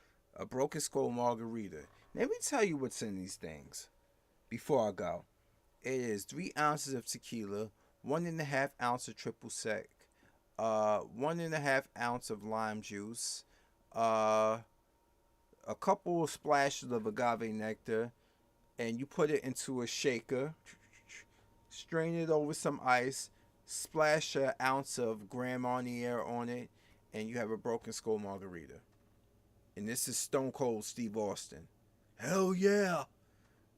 Broken Skull margarita. Let me tell you what's in these things before I go. It is 3 ounces of tequila, 1.5 ounce of triple sec, 1.5 ounce of lime juice, a couple of splashes of agave nectar, and you put it into a shaker, strain it over some ice, splash an ounce of Grand Marnier on it, and you have a Broken Skull margarita. And this is Stone Cold Steve Austin. Hell yeah!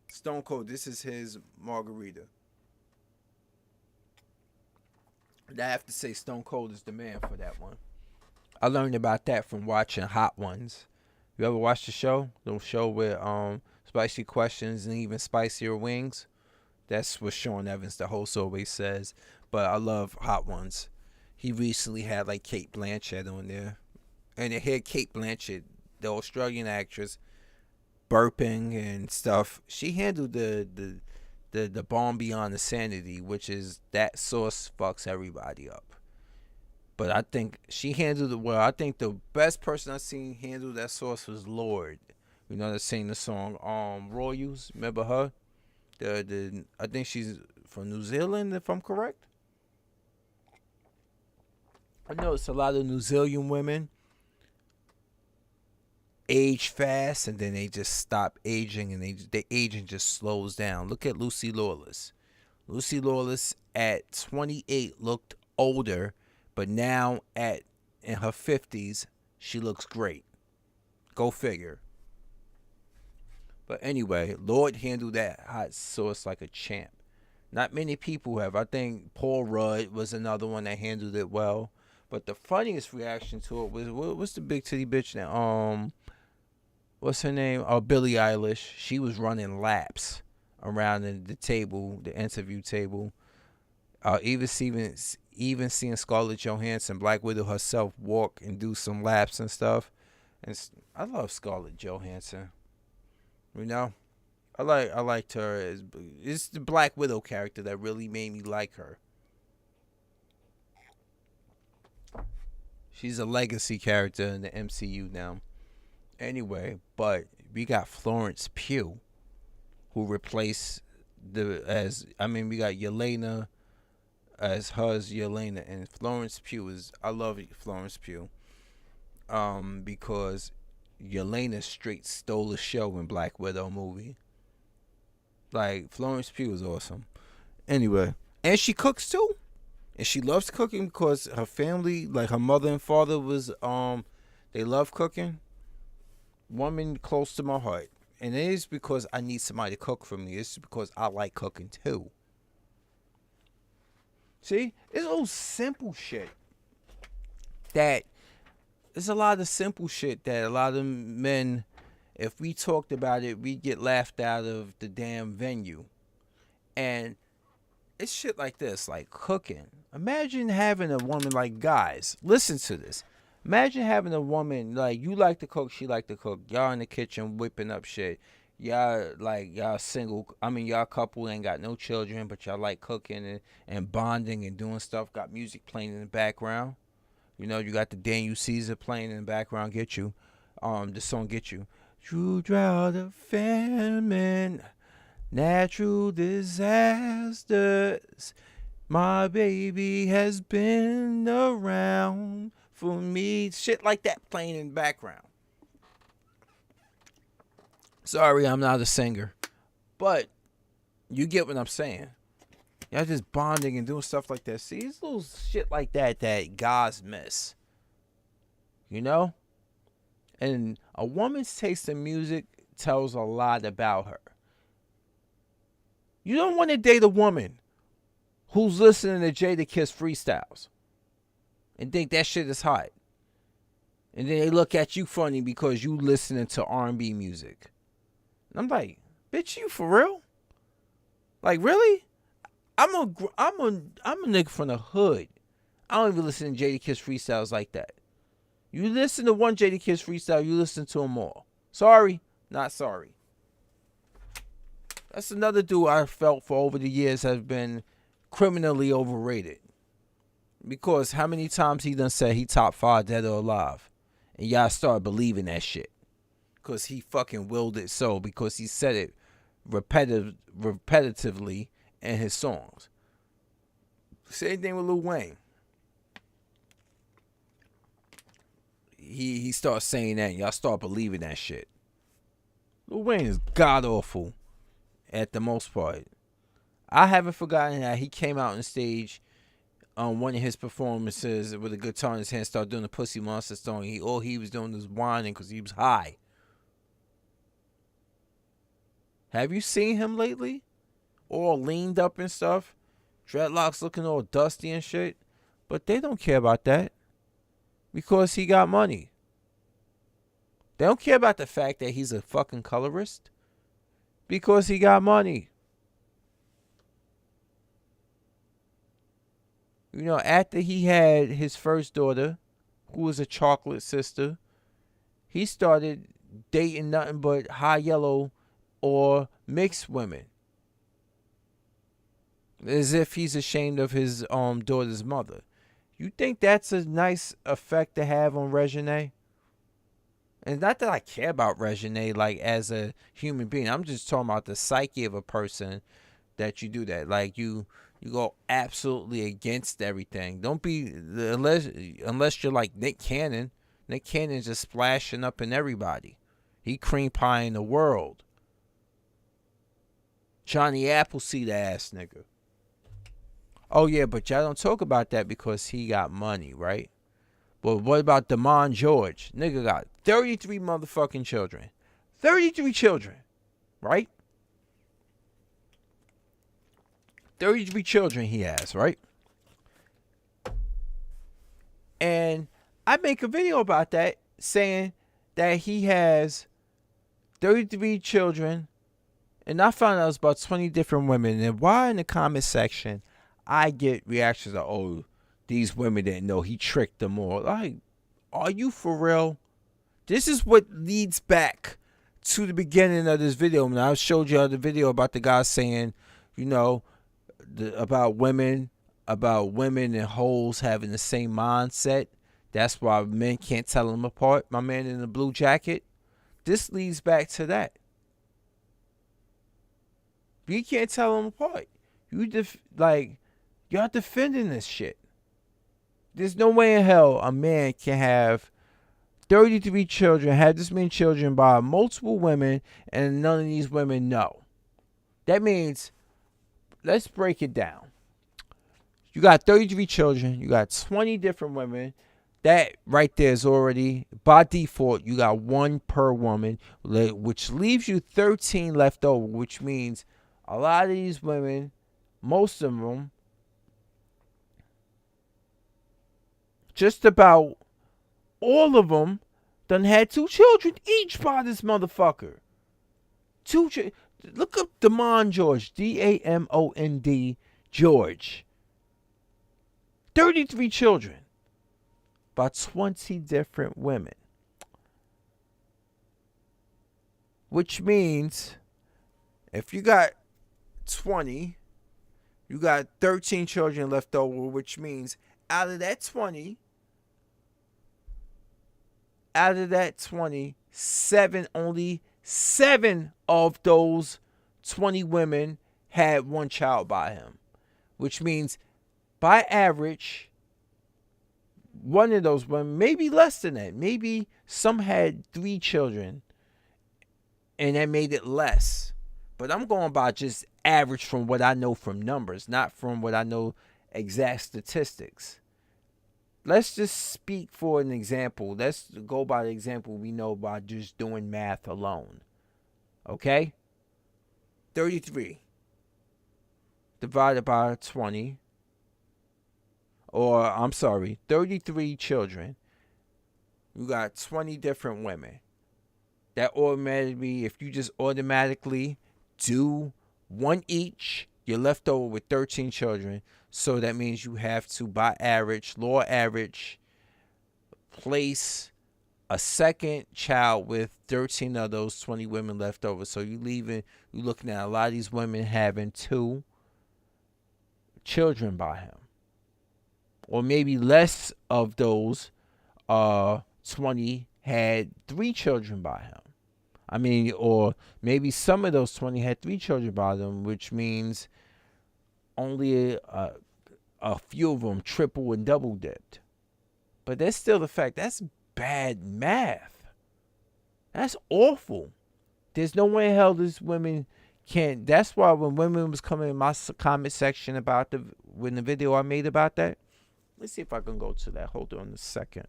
Stone Cold, this is his margarita. And I have to say Stone Cold is the man for that one. I learned about that from watching Hot Ones. You ever watch the show? The show with spicy questions and even spicier wings? That's what Sean Evans, the host, always says. But I love Hot Ones. He recently had like Cate Blanchett on there. And it had Cate Blanchett, the Australian actress, burping and stuff. She handled the bomb beyond insanity, which is that sauce fucks everybody up. But I think she handled it well. I think the best person I've seen handle that sauce was Lorde. You know, that sang the song Royals. Remember her? I think she's from New Zealand, if I'm correct. I know it's a lot of New Zealand women age fast and then they just stop aging and their aging just slows down. Look at Lucy Lawless. Lucy Lawless at 28 looked older, but now in her 50s, she looks great. Go figure. But anyway, Lorde handled that hot sauce like a champ. Not many people have. I think Paul Rudd was another one that handled it well. But the funniest reaction to it was, what's the big titty bitch now? what's her name? Oh, Billie Eilish. She was running laps around the table, the interview table. Even seeing Scarlett Johansson, Black Widow herself, walk and do some laps and stuff. And I love Scarlett Johansson. You know, I liked her. It's the Black Widow character that really made me like her. She's a legacy character in the MCU now. Anyway, but we got Florence Pugh, who replaced we got Yelena as Yelena, and Florence Pugh I love Florence Pugh, because Yelena straight stole the show in Black Widow movie. Like, Florence Pugh is awesome. Anyway, and she cooks too. And she loves cooking because her family, like her mother and father was, they love cooking. Woman close to my heart. And it is because I need somebody to cook for me. It's because I like cooking too. See? It's all simple shit. There's a lot of simple shit that a lot of men, if we talked about it, we get laughed out of the damn venue. And it's shit like this, like cooking. Imagine having a woman, like, guys, listen to this. Imagine having a woman, like, you like to cook, she like to cook. Y'all in the kitchen whipping up shit. Y'all single, y'all couple ain't got no children, but y'all like cooking and bonding and doing stuff. Got music playing in the background. You know, you got the Daniel Caesar playing in the background, Get You. The song Get You. True drought of famine, natural disasters. My baby has been around for me. Shit like that playing in the background. Sorry, I'm not a singer. But you get what I'm saying. Y'all just bonding and doing stuff like that. See, it's little shit like that guys miss. You know? And a woman's taste in music tells a lot about her. You don't want to date a woman who's listening to Jadakiss freestyles and think that shit is hot. And then they look at you funny because you listening to R&B music. And I'm like, bitch, you for real? Like, really? I'm a nigga from the hood. I don't even listen to Jadakiss freestyles like that. You listen to one Jadakiss freestyle, you listen to them all. Sorry, not sorry. That's another dude I felt for over the years has been criminally overrated. Because how many times he done said he top 5 dead or alive? And y'all start believing that shit. Because he fucking willed it so. Because he said it repetitively in his songs. Same thing with Lil Wayne. He starts saying that and y'all start believing that shit. Lil Wayne is god awful at the most part. I haven't forgotten that he came out on stage on one of his performances with a guitar in his hand, started doing the Pussy Monster song. All he was doing was whining because he was high. Have you seen him lately? All leaned up and stuff. Dreadlocks looking all dusty and shit. But they don't care about that. Because he got money. They don't care about the fact that he's a fucking colorist. Because he got money. You know, after he had his first daughter, who was a chocolate sister, he started dating nothing but high yellow or mixed women. As if he's ashamed of his daughter's mother. You think that's a nice effect to have on Regine? And not that I care about Regine like as a human being. I'm just talking about the psyche of a person that you do that. Like you go absolutely against everything. Don't be unless you're like Nick Cannon. Nick Cannon's just splashing up in everybody. He cream pie in the world. Johnny Appleseed ass nigga. Oh yeah, but y'all don't talk about that because he got money, right? But what about Damon George? Nigga got 33 motherfucking children. 33 children, right? 33 children he has, right? And I make a video about that saying that he has 33 children. And I found out it was about 20 different women. And why in the comment section, I get reactions of, oh, these women didn't know he tricked them all. Like, are you for real? This is what leads back to the beginning of this video. When I showed you the video about the guy saying, you know, about women and hoes having the same mindset. That's why men can't tell them apart. My man in the blue jacket. This leads back to that. You can't tell them apart. Y'all defending this shit. There's no way in hell a man can have 33 children, have this many children by multiple women, and none of these women know. That means, let's break it down. You got 33 children. You got 20 different women. That right there is already, by default, you got one per woman, which leaves you 13 left over, which means a lot of these women, most of them, just about all of them, done had 2 children each by this motherfucker. 2 children. Look up Damond George, Damond George. 33 children by 20 different women. Which means if you got 20, you got 13 children left over, which means out of that 20, only 7 of those 20 women had one child by him. Which means, by average, one of those women, maybe less than that, maybe some had 3 children, and that made it less. But I'm going by just average from what I know from numbers, not from what I know exact statistics. Let's just speak for an example. Let's go by the example we know by just doing math alone. Okay? 33 divided by 20. Or, I'm sorry, 33 children. You got 20 different women. That automatically, if you just automatically do one each, you're left over with 13 children. So that means you have to, by average, law average, place a second child with 13 of those 20 women left over. So you're looking at a lot of these women having 2 children by him. Or maybe less of those 20 had 3 children by him. I mean, or maybe some of those 20 had 3 children by them, which means only a few of them triple and double dipped. But that's still the fact. That's bad math. That's awful. There's no way in hell these women can't. That's why when women was coming in my comment section about when the video I made about that. Let's see if I can go to that. Hold on a second.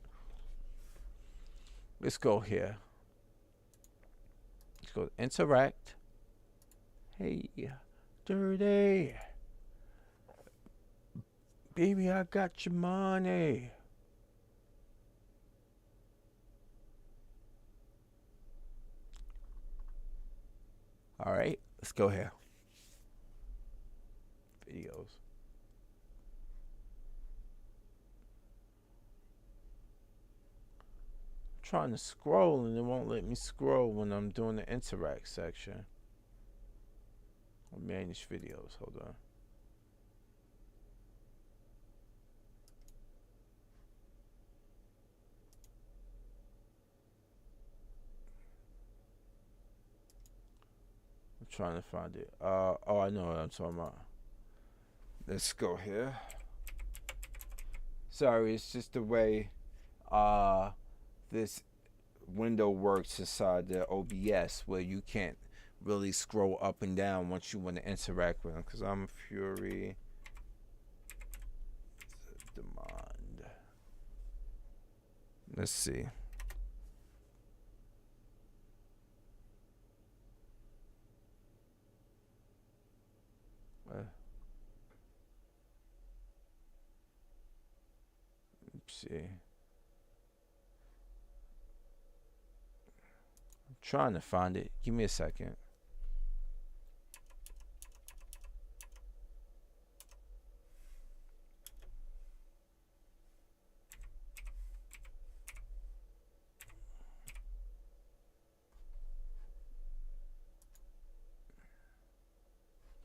Let's go here. Let's go interact. Hey, dirty. Baby, I got your money. All right, let's go here. Videos. Trying to scroll and it won't let me scroll when I'm doing the interact section. I'll manage videos. Hold on. I'm trying to find it. Oh, I know what I'm talking about. Let's go here. Sorry, it's just the way this window works inside the OBS, where you can't really scroll up and down once you want to interact with them. KazamaFury demand. Let's see. Let's see. trying to find it. Give me a second.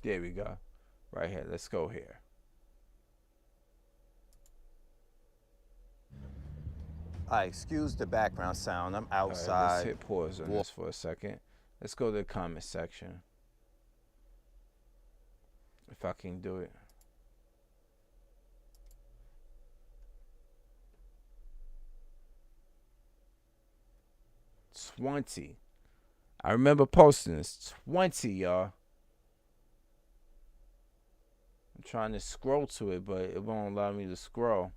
There we go. Right here. Let's go here. Excuse the background sound. I'm outside. Right, let's hit pause on this for a second. Let's go to the comment section. If I can do it. 20. I remember posting this. 20, y'all. I'm trying to scroll to it, but it won't allow me to scroll.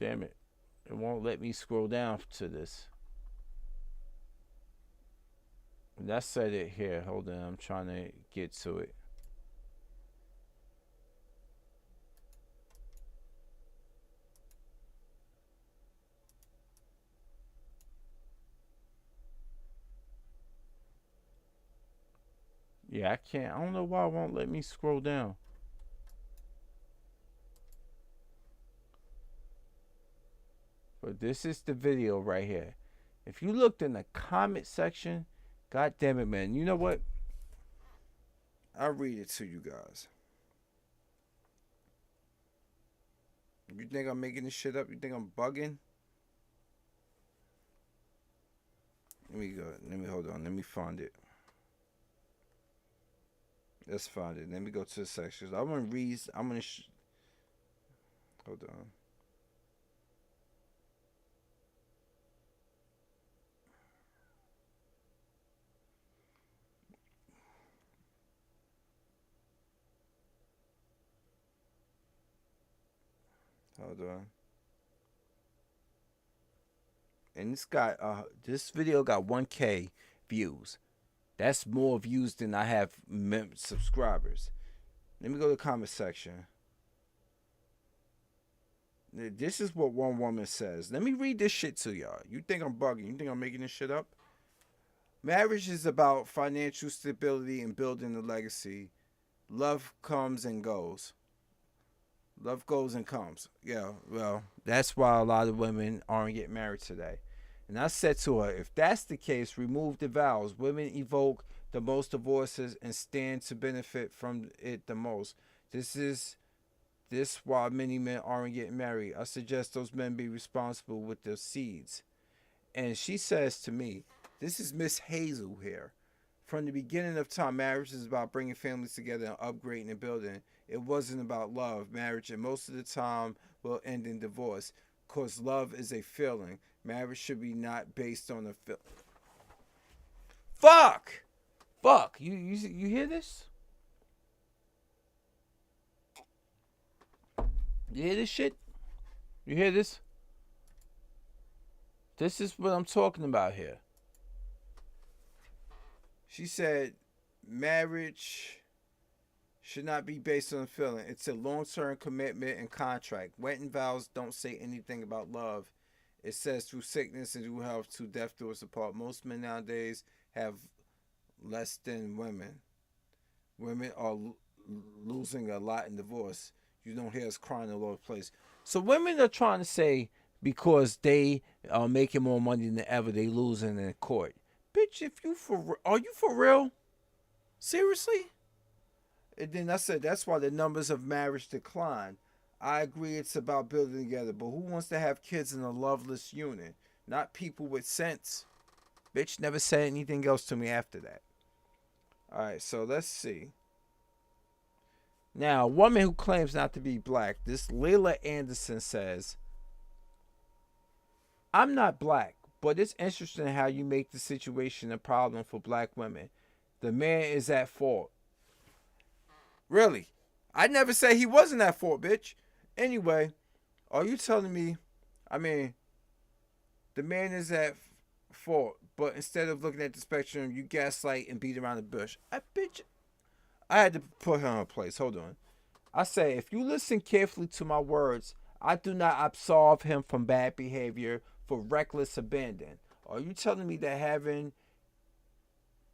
Damn it. It won't let me scroll down to this. And I said it here. Hold on. I'm trying to get to it. Yeah, I can't. I don't know why it won't let me scroll down. But this is the video right here. If you looked in the comment section, god damn it, man. You know what? I'll read it to you guys. You think I'm making this shit up? You think I'm bugging? Let me go. Let me hold on. Let me find it. Let's find it. Let me go to the sections. I'm gonna read. I'm gonna. Hold on. Hold on. And this video got 1K views. That's more views than I have subscribers. Let me go to the comment section. This is what one woman says. Let me read this shit to y'all. You think I'm bugging? You think I'm making this shit up? Marriage is about financial stability and building a legacy. Love comes and goes. Love goes and comes. Yeah, well, that's why a lot of women aren't getting married today. And I said to her, if that's the case, remove the vows. Women evoke the most divorces and stand to benefit from it the most. This why many men aren't getting married. I suggest those men be responsible with their seeds. And she says to me, this is Miss Hazel here. From the beginning of time, marriage is about bringing families together and upgrading and building. It wasn't about love. Marriage, and most of the time, will end in divorce. Because love is a feeling. Marriage should be not based on a feel. Fuck! Fuck! You hear this? You hear this shit? You hear this? This is what I'm talking about here. She said, marriage should not be based on a feeling. It's a long-term commitment and contract. Wedding vows don't say anything about love. It says through sickness and through health, to death do us apart. Most men nowadays have less than women. Women are losing a lot in divorce. You don't hear us crying all over the place. So women are trying to say because they are making more money than ever, they losing in court. Bitch, are you for real? Seriously? And then I said, that's why the numbers of marriage decline. I agree it's about building together, but who wants to have kids in a loveless union? Not people with sense. Bitch never said anything else to me after that. Alright, so let's see. Now, a woman who claims not to be black, this Layla Anderson says, I'm not black, but it's interesting how you make the situation a problem for black women. The man is at fault. Really? I never said he wasn't at fault, bitch. Anyway, are you telling me, the man is at fault, but instead of looking at the spectrum, you gaslight and beat around the bush? I had to put her in her place. Hold on. I say, if you listen carefully to my words, I do not absolve him from bad behavior for reckless abandon. Are you telling me that having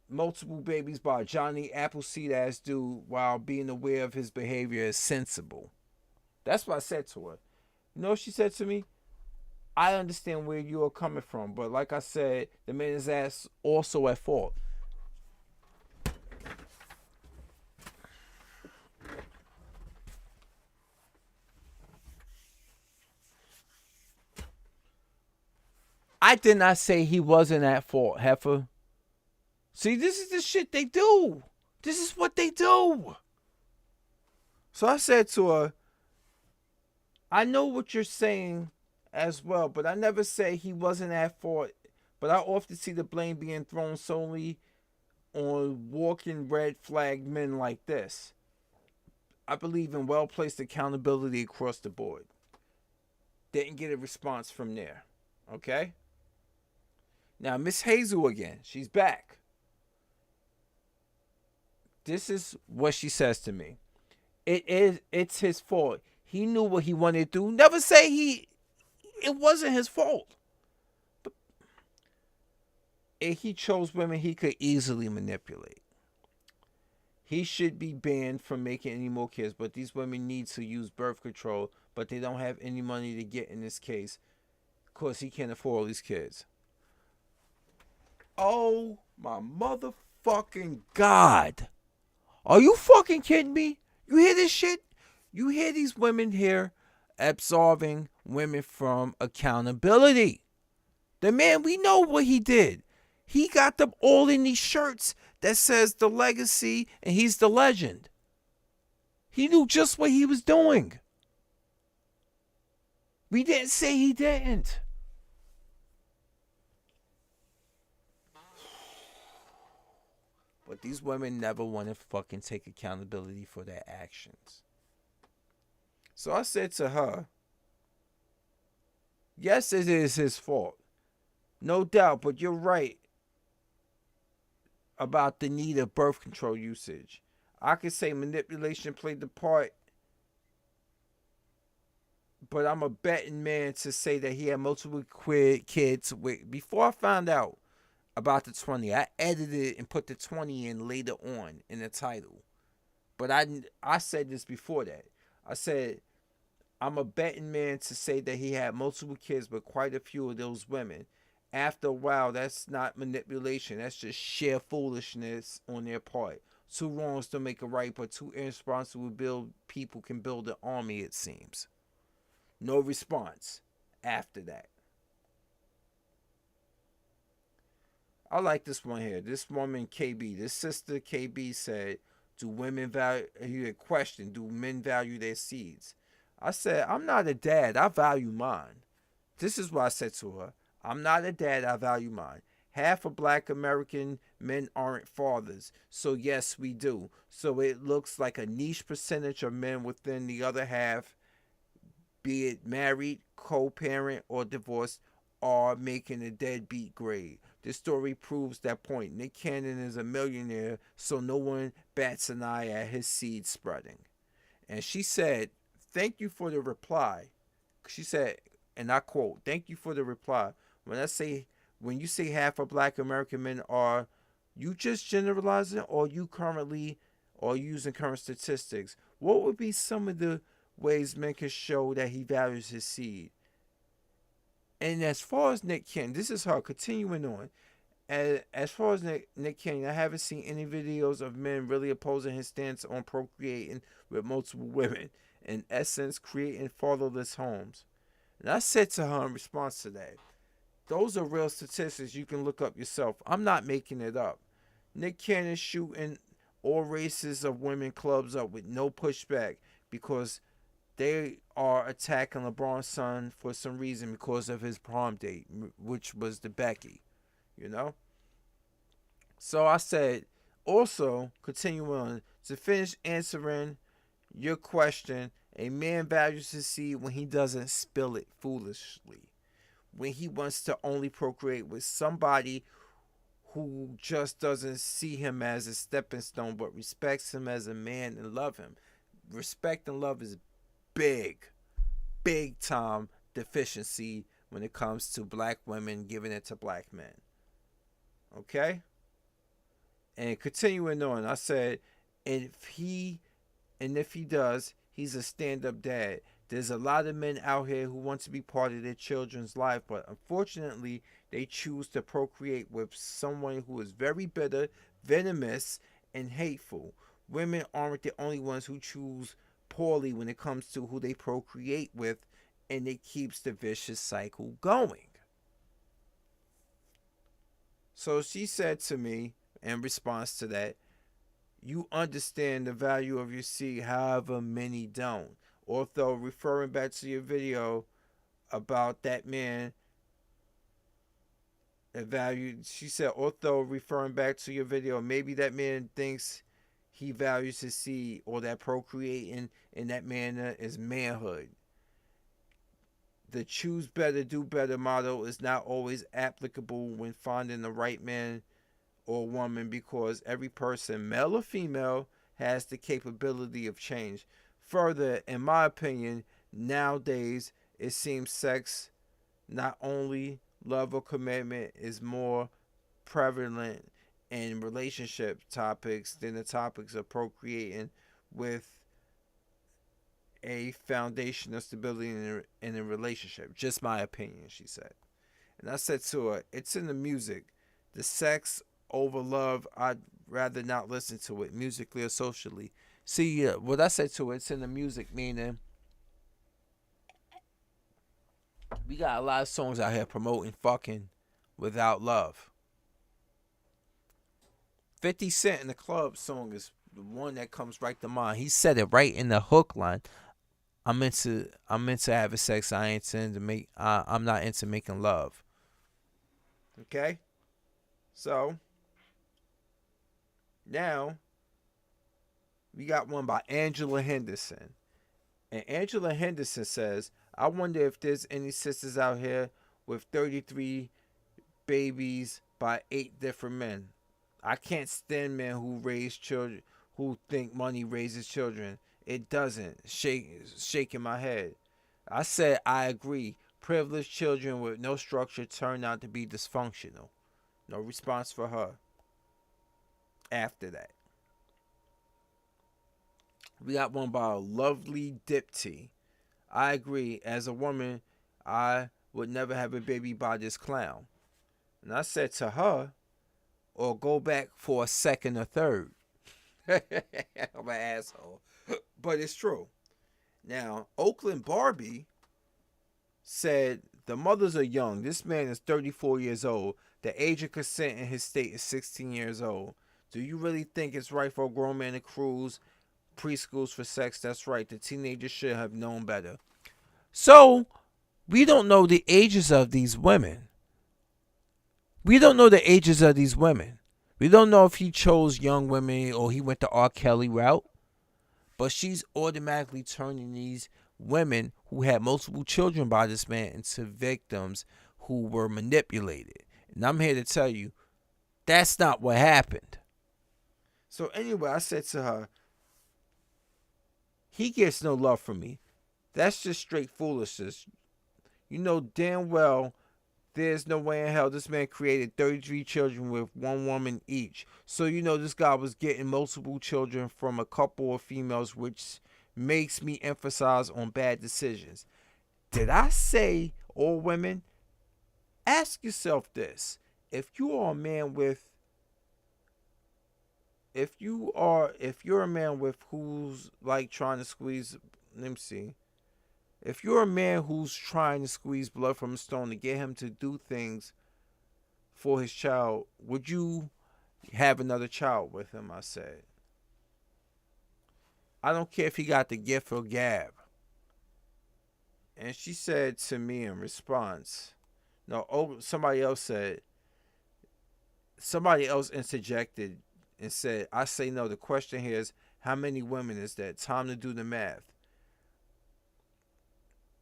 multiple babies by Johnny Appleseed ass dude while being aware of his behavior is sensible? That's what I said to her. You know what she said to me? I understand where you are coming from, but like I said, the man is ass also at fault. I did not say he wasn't at fault, heifer. See, this is the shit they do. This is what they do. So I said to her, I know what you're saying as well, but I never say he wasn't at fault. But I often see the blame being thrown solely on walking red flag men like this. I believe in well-placed accountability across the board. Didn't get a response from there. Okay? Now, Miss Hazel again. She's back. This is what she says to me. It's his fault. He knew what he wanted to do. Never say it wasn't his fault. But if he chose women he could easily manipulate. He should be banned from making any more kids, but these women need to use birth control, but they don't have any money to get in this case because he can't afford all these kids. Oh my motherfucking God. Are you fucking kidding me? You hear this shit? You hear these women here absolving women from accountability. The man, we know what he did. He got them all in these shirts that says the legacy and he's the legend. He knew just what he was doing. We didn't say he didn't. But these women never want to fucking take accountability for their actions. So I said to her, yes, it is his fault. No doubt, but you're right about the need of birth control usage. I could say manipulation played the part, but I'm a betting man to say that he had multiple kids. Before I found out about the 20, I edited it and put the 20 in later on in the title. But I said this before that. I said, I'm a betting man to say that he had multiple kids with quite a few of those women. After a while, that's not manipulation. That's just sheer foolishness on their part. Two wrongs don't make a right, but two irresponsible people can build an army, it seems. No response after that. I like this one here. This woman, KB, this sister, KB, said, do women value, he question, do men value their seeds? I said, I'm not a dad. I value mine. This is what I said to her. I'm not a dad. I value mine. Half of black American men aren't fathers. So yes, we do. So it looks like a niche percentage of men within the other half, be it married, co-parent, or divorced, are making a deadbeat grade. This story proves that point. Nick Cannon is a millionaire, so no one bats an eye at his seed spreading. And she said, thank you for the reply. She said, and I quote, thank you for the reply. When you say half of black American men are, you just generalizing or you currently or using current statistics? What would be some of the ways men can show that he values his seed? And as far as Nick Cannon, this is her continuing on. As far as Nick Cannon, I haven't seen any videos of men really opposing his stance on procreating with multiple women. In essence, creating fatherless homes. And I said to her in response to that, those are real statistics you can look up yourself. I'm not making it up. Nick Cannon shooting all races of women clubs up with no pushback because they are attacking LeBron's son for some reason because of his prom date, which was the Becky, you know? So I said, also, continue on, to finish answering your question, a man values his seed when he doesn't spill it foolishly. When he wants to only procreate with somebody who just doesn't see him as a stepping stone, but respects him as a man and love him. Respect and love is big time deficiency when it comes to black women giving it to black men. Okay? And continuing on, I said, if he does, he's a stand-up dad. There's a lot of men out here who want to be part of their children's life, but unfortunately, they choose to procreate with someone who is very bitter, venomous, and hateful. Women aren't the only ones who choose poorly when it comes to who they procreate with, and it keeps the vicious cycle going. So she said to me in response to that, you understand the value of your seed, however many don't. Although referring back to your video about that man, she said, although referring back to your video, maybe that man thinks he values his seed, or that procreating in that manner is manhood. The choose better, do better motto is not always applicable when finding the right man or woman, because every person, male or female, has the capability of change. Further, in my opinion, nowadays it seems sex, not only love or commitment, is more prevalent in relationship topics than the topics of procreating with a foundation of stability in a relationship. Just my opinion, she said. And I said to her, it's in the music. The sex over love, I'd rather not listen to it, musically or socially. See, what I said to her, it's in the music, meaning we got a lot of songs out here promoting fucking without love. 50 Cent in the Club song is the one that comes right to mind. He said it right in the hook line. I'm into having sex. I'm not into making love. Okay? So now we got one by Angela Henderson. And Angela Henderson says, I wonder if there's any sisters out here with 33 babies by 8 different men. I can't stand men who raise children, who think money raises children. It doesn't. Shaking my head. I said, I agree. Privileged children with no structure turn out to be dysfunctional. No response for her. After that, we got one by Lovely Dipty. I agree. As a woman, I would never have a baby by this clown. And I said to her, or go back for a second or third. I'm an asshole. But it's true. Now, Oakland Barbie said the mothers are young. This man is 34 years old. The age of consent in his state is 16 years old. Do you really think it's right for a grown man to cruise preschools for sex? That's right. The teenagers should have known better. So, we don't know the ages of these women. We don't know the ages of these women. We don't know if he chose young women or he went the R. Kelly route. But she's automatically turning these women who had multiple children by this man into victims who were manipulated. And I'm here to tell you, that's not what happened. So anyway, I said to her, he gets no love from me. That's just straight foolishness. You know damn well there's no way in hell this man created 33 children with one woman each. So you know this guy was getting multiple children from a couple of females, which makes me emphasize on bad decisions. Did I say all women? Ask yourself this. If you're a man with who's like trying to squeeze, let me see. If you're a man who's trying to squeeze blood from a stone to get him to do things for his child, would you have another child with him? I said. I don't care if he got the gift or gab. And she said to me in response, somebody else interjected and said, I say no. The question here is, how many women is that? Time to do the math.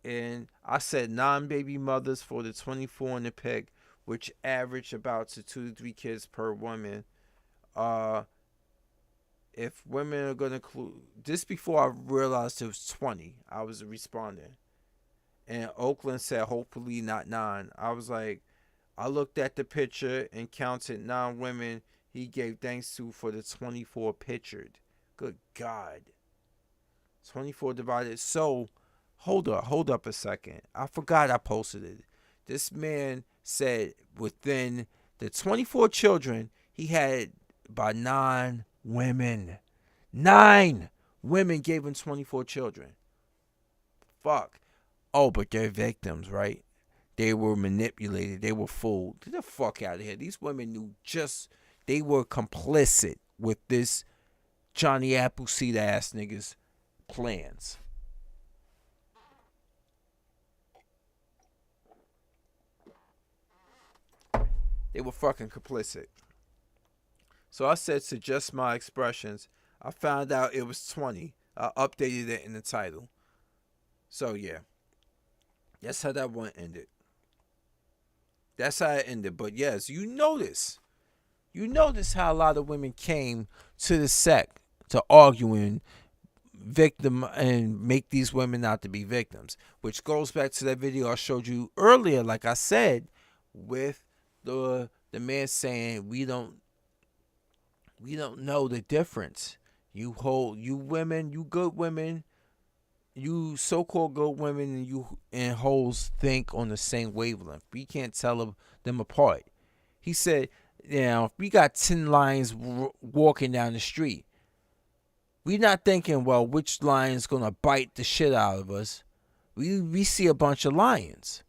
And I said 9 baby mothers for the 24 in the pic which average about to 2 to 3 kids per woman. If women are going to include, this before I realized it was 20, I was responding. And Oakland said, hopefully not 9. I was like, I looked at the picture and counted 9 women he gave thanks to for the 24 pictured. Good God. 24 divided. So, hold up a second. I forgot I posted it. This man said within the 24 children, he had about 9 women. 9 women gave him 24 children. Fuck. Oh, but they're victims, right? They were manipulated. They were fooled. Get the fuck out of here. These women knew they were complicit with this Johnny Appleseed ass niggas' plans. They were fucking complicit. So I said to Just My Expressions, I found out it was 20. I updated it in the title. So yeah. That's how that one ended. That's how it ended. But yes, you notice how a lot of women came to the sect to arguing victim and make these women out to be victims, which goes back to that video I showed you earlier, like I said, with the man saying we don't know the difference. You women, you good women, you so-called good women, and you and hoes think on the same wavelength. We can't tell them apart. He said, if we got 10 lions walking down the street, we're not thinking, well, which lion's gonna bite the shit out of us. We see a bunch of lions.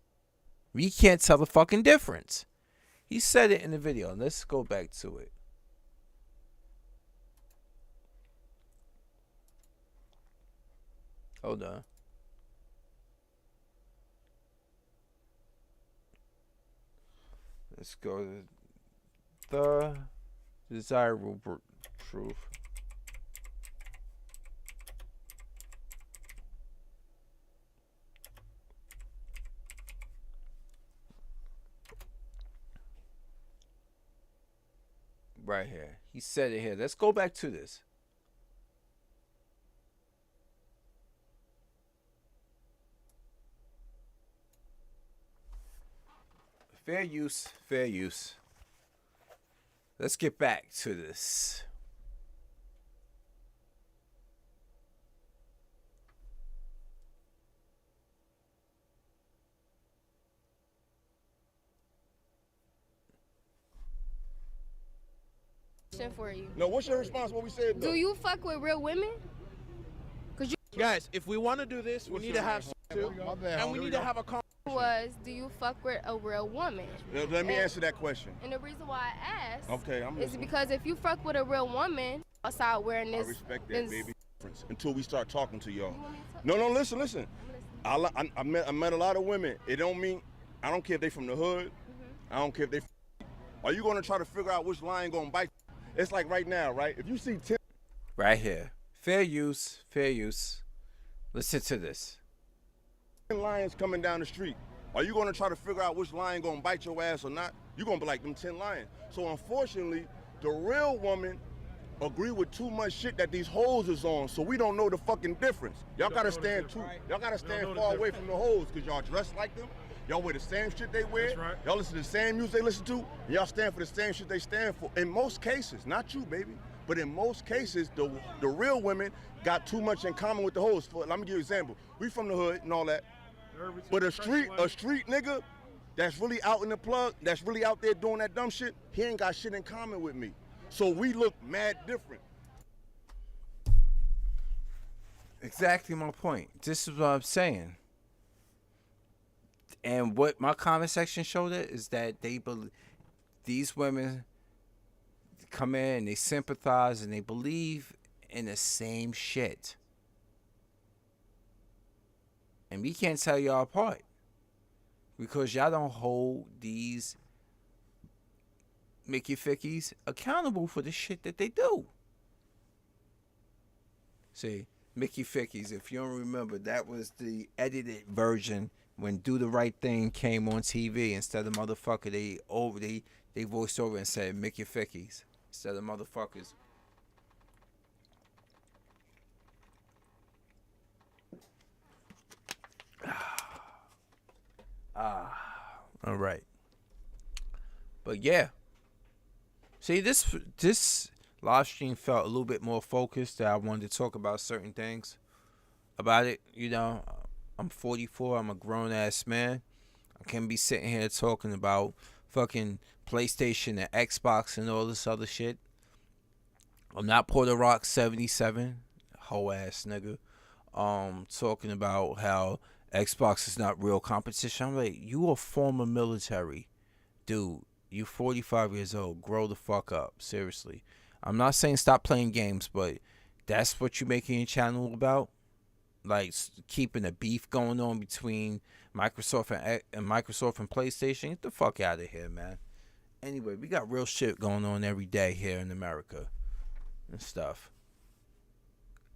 We can't tell the fucking difference. He said it in the video. Let's go back to it. Hold on. Let's go to the desirable truth. Right here. He said it here. Let's go back to this. Fair use, fair use. Let's get back to this. For you. No, what's your response? What we said? Do you fuck with real women? Guys, if we want to do this, we need to have two, and we need to have a conversation. Do you fuck with a real woman? Let me answer that question. And the reason why I asked is listening. because if you fuck with a real woman outside wearing this, I respect that, baby. Until we start talking to y'all. No, listen. I met a lot of women. It don't mean, I don't care if they from the hood. I don't care if they. Are you gonna try to figure out which lion gonna bite? It's like right now, right? If you see 10. Right here. Fair use, fair use. Listen to this. 10 lions coming down the street. Are you gonna try to figure out which lion gonna bite your ass or not? You're gonna be like them 10 lions. So unfortunately, the real woman agree with too much shit that these hoes is on, so we don't know the fucking difference. Y'all gotta stand far away from the hoes, cause y'all dress like them. Y'all wear the same shit they wear. Right. Y'all listen to the same music they listen to. And y'all stand for the same shit they stand for. In most cases, not you, baby, but in most cases, the real women got too much in common with the hoes. Let me give you an example. We from the hood and all that. But a street nigga that's really out in the plug, that's really out there doing that dumb shit, he ain't got shit in common with me. So we look mad different. Exactly my point. This is what I'm saying. And what my comment section showed it is that they believe these women come in and they sympathize and they believe in the same shit. And we can't tell y'all apart because y'all don't hold these Mickey Fickies accountable for the shit that they do. See, Mickey Fickies, if you don't remember, that was the edited version when Do the Right Thing came on TV, instead of motherfucker, they voiced over and said Mickey Fickies instead of motherfuckers. All right. But yeah. See, this live stream felt a little bit more focused. That I wanted to talk about certain things about it. You know, I'm 44. I'm a grown ass man. I can't be sitting here talking about fucking PlayStation and Xbox and all this other shit. I'm not Puerto Rock 77, hoe ass nigga. Talking about how Xbox is not real competition. I'm like, you a former military dude. You 45 years old. Grow the fuck up. Seriously. I'm not saying stop playing games, but that's what you making your channel about? Like keeping a beef going on between Microsoft and PlayStation? Get the fuck out of here, man. Anyway, we got real shit going on every day here in America and stuff.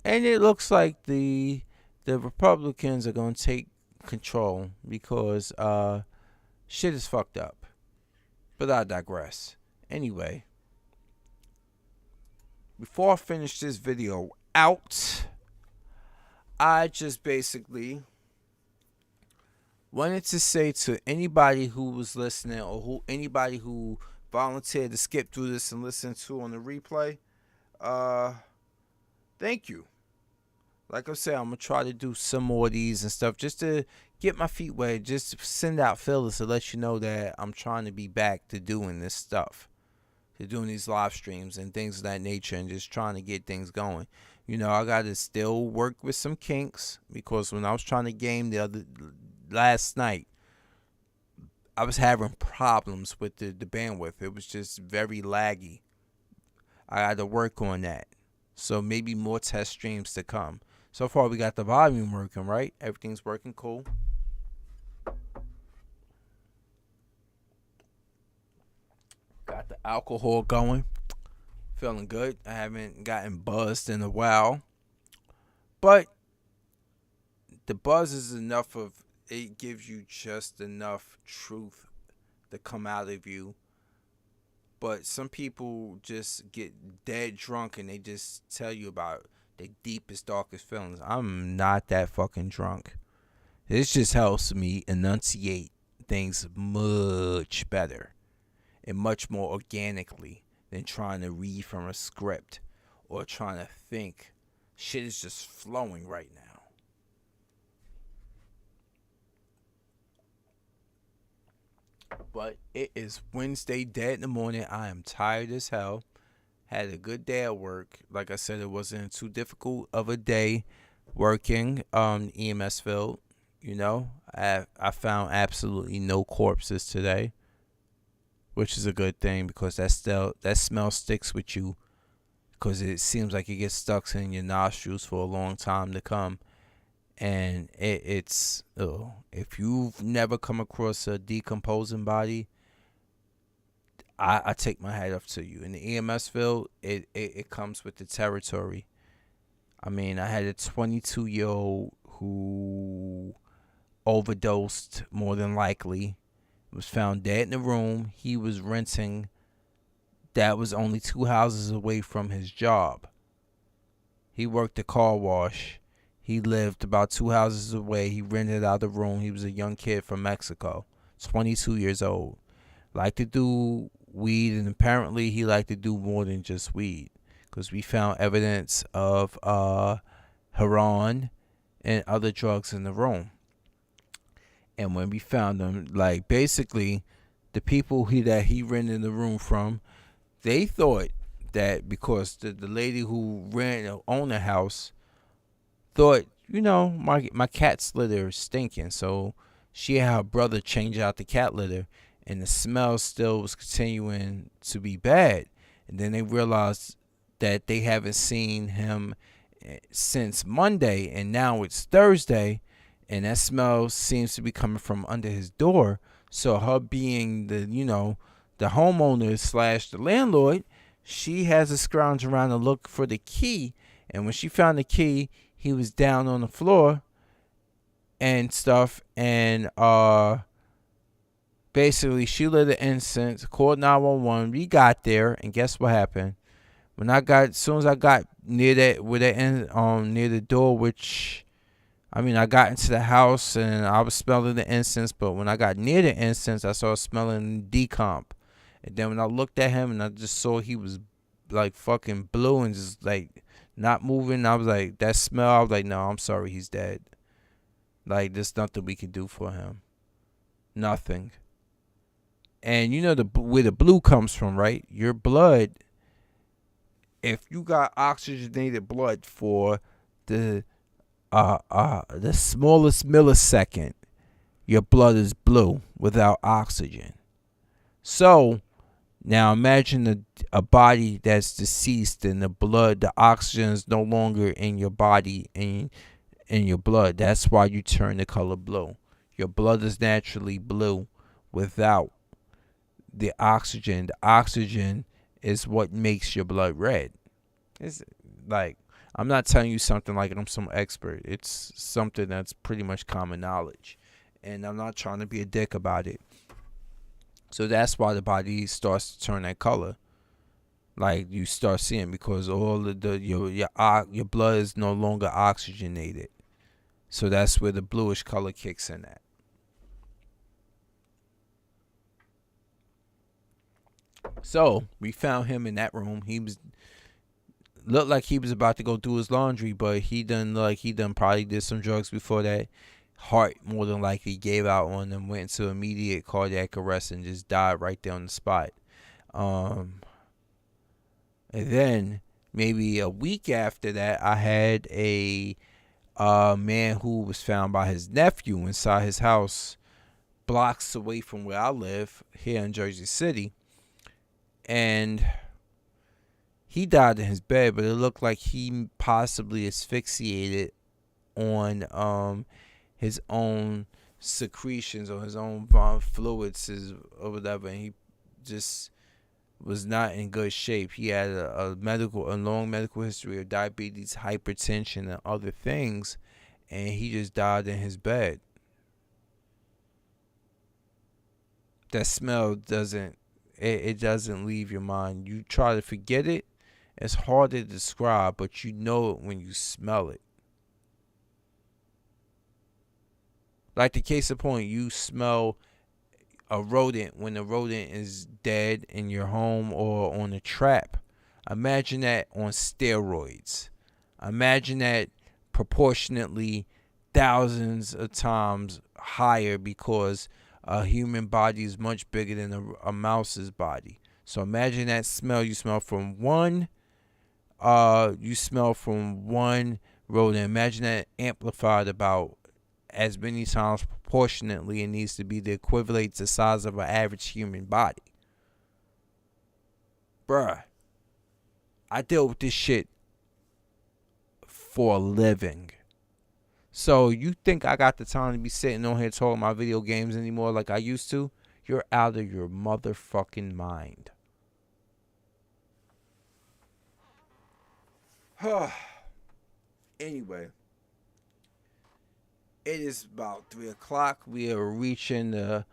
And it looks like the Republicans are going to take control because shit is fucked up. But I digress. Anyway, before I finish this video out, I just basically wanted to say to anybody who was listening or anybody who volunteered to skip through this and listen to on the replay, thank you. Like I said, I'm going to try to do some more of these and stuff just to get my feet wet. Just send out feelers to let you know that I'm trying to be back to doing this stuff. To doing these live streams and things of that nature and just trying to get things going. You know, I got to still work with some kinks because when I was trying to game last night, I was having problems with the bandwidth. It was just very laggy. I had to work on that. So maybe more test streams to come. So far, we got the volume working, right? Everything's working cool. Got the alcohol going. Feeling good. I haven't gotten buzzed in a while. But the buzz is enough of, it gives you just enough truth to come out of you. But some people just get dead drunk and they just tell you about the deepest, darkest feelings. I'm not that fucking drunk. This just helps me enunciate things much better and much more organically than trying to read from a script or trying to think. Shit is just flowing right now. But it is Wednesday, dead in the morning. I am tired as hell. Had a good day at work. Like I said, it wasn't too difficult of a day working EMS field. You know, I found absolutely no corpses today, which is a good thing because that smell sticks with you because it seems like it gets stuck in your nostrils for a long time to come. And it's if you've never come across a decomposing body, I take my hat off to you. In the EMS field, it comes with the territory. I mean, I had a 22-year-old who overdosed, more than likely, was found dead in the room. He was renting. That was only 2 houses away from his job. He worked a car wash. He lived about 2 houses away. He rented out the room. He was a young kid from Mexico, 22 years old. Liked to do weed, and apparently he liked to do more than just weed because we found evidence of heroin and other drugs in the room. And when we found them, like basically the people that he rented the room from, they thought that because the lady who owned the house thought, you know, my cat's litter is stinking, so she had her brother change out the cat litter, and the smell still was continuing to be bad. And then they realized that they haven't seen him since Monday, and now it's Thursday, and that smell seems to be coming from under his door. So her being the homeowner / the landlord, she has to scrounge around and look for the key. And when she found the key, he was down on the floor, and stuff, and basically she lit an incense, called 911. We got there, and guess what happened? As soon as I got near near the door, which, I mean, I got into the house and I was smelling the incense, but when I got near the incense, I started smelling decomp. And then when I looked at him and I just saw he was like fucking blue and just like not moving, I was like, that smell, I was like, no, I'm sorry, he's dead. Like, there's nothing we can do for him. Nothing. And you know where the blue comes from, right? Your blood, if you got oxygenated blood for the smallest millisecond, your blood is blue without oxygen. So now imagine a body that's deceased and the oxygen is no longer in your body and in your blood. That's why you turn the color blue. Your blood is naturally blue without the oxygen. The oxygen is what makes your blood red. It's like, I'm not telling you something like I'm some expert. It's something that's pretty much common knowledge. And I'm not trying to be a dick about it. So that's why the body starts to turn that color. Like, you start seeing, because all of your blood is no longer oxygenated. So that's where the bluish color kicks in at. So we found him in that room. He looked like he was about to go do his laundry, but he probably did some drugs before that. Heart more than likely gave out on him, went into immediate cardiac arrest and just died right there on the spot. And then maybe a week after that, I had a man who was found by his nephew inside his house, blocks away from where I live here in Jersey City. And he died in his bed, but it looked like he possibly asphyxiated on his own secretions or his own fluids or whatever, and he just was not in good shape. He had a long medical history of diabetes, hypertension, and other things, and he just died in his bed. That smell doesn't leave your mind. You try to forget it. It's hard to describe, but you know it when you smell it. Like the case in point, you smell a rodent when the rodent is dead in your home or on a trap. Imagine that on steroids. Imagine that proportionately thousands of times higher, because a human body is much bigger than a mouse's body. So imagine that smell you smell from one rodent. Imagine that amplified about as many times proportionately. It needs to be the equivalent to the size of an average human body. Bruh, I deal with this shit for a living. So you think I got the time to be sitting on here talking about video games anymore like I used to? You're out of your motherfucking mind. Anyway, it is about 3 o'clock. We are reaching the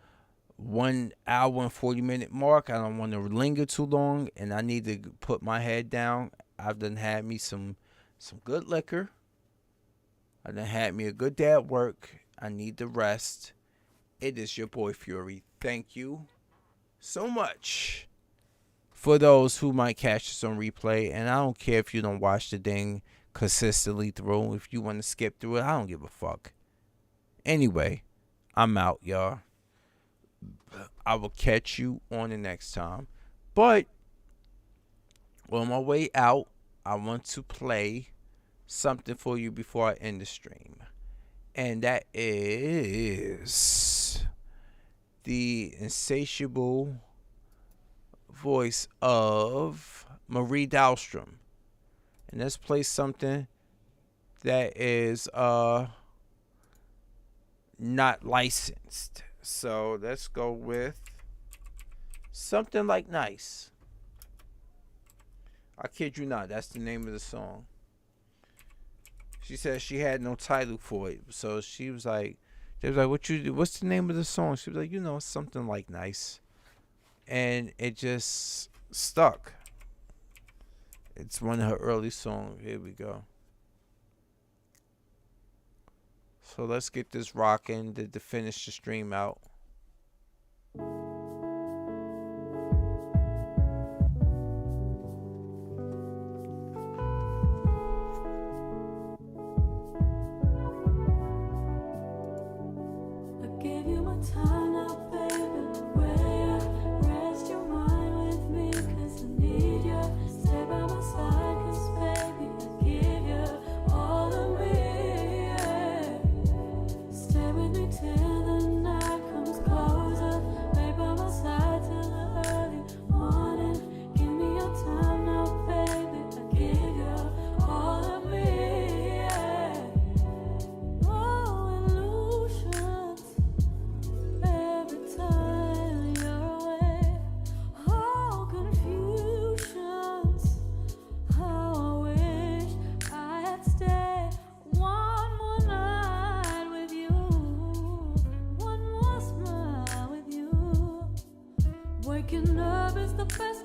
1 hour and 40-minute mark. I don't want to linger too long, and I need to put my head down. I've done had me some good liquor. I done had me a good day at work. I need to rest. It is your boy Fury. Thank you so much for those who might catch this on replay. And I don't care if you don't watch the thing consistently through. If you want to skip through it, I don't give a fuck. Anyway, I'm out, y'all. I will catch you on the next time. But on my way out, I want to play something for you before I end the stream. And that is the insatiable voice of Marie Dahlstrom. And let's play something that is not licensed. So let's go with something like Nice. I kid you not, that's the name of the song. She said she had no title for it, so she was like, they was like, what's the name of the song? She was like, something like Nice. And it just stuck. It's one of her early songs. Here we go. So let's get this rocking to finish the stream out. Time now, baby. Where you rest your mind with me, 'cause I need you. Stay by my side, 'cause baby, I give you all of me. Yeah. Stay with me till the night comes closer. Stay by my side till the early morning. Give me your time now, baby. I give you all of me. Yeah. Oh, illusions. Every time you're away, all confusions. How I wish I had stayed one more night with you, one more smile with you. Waking up is the best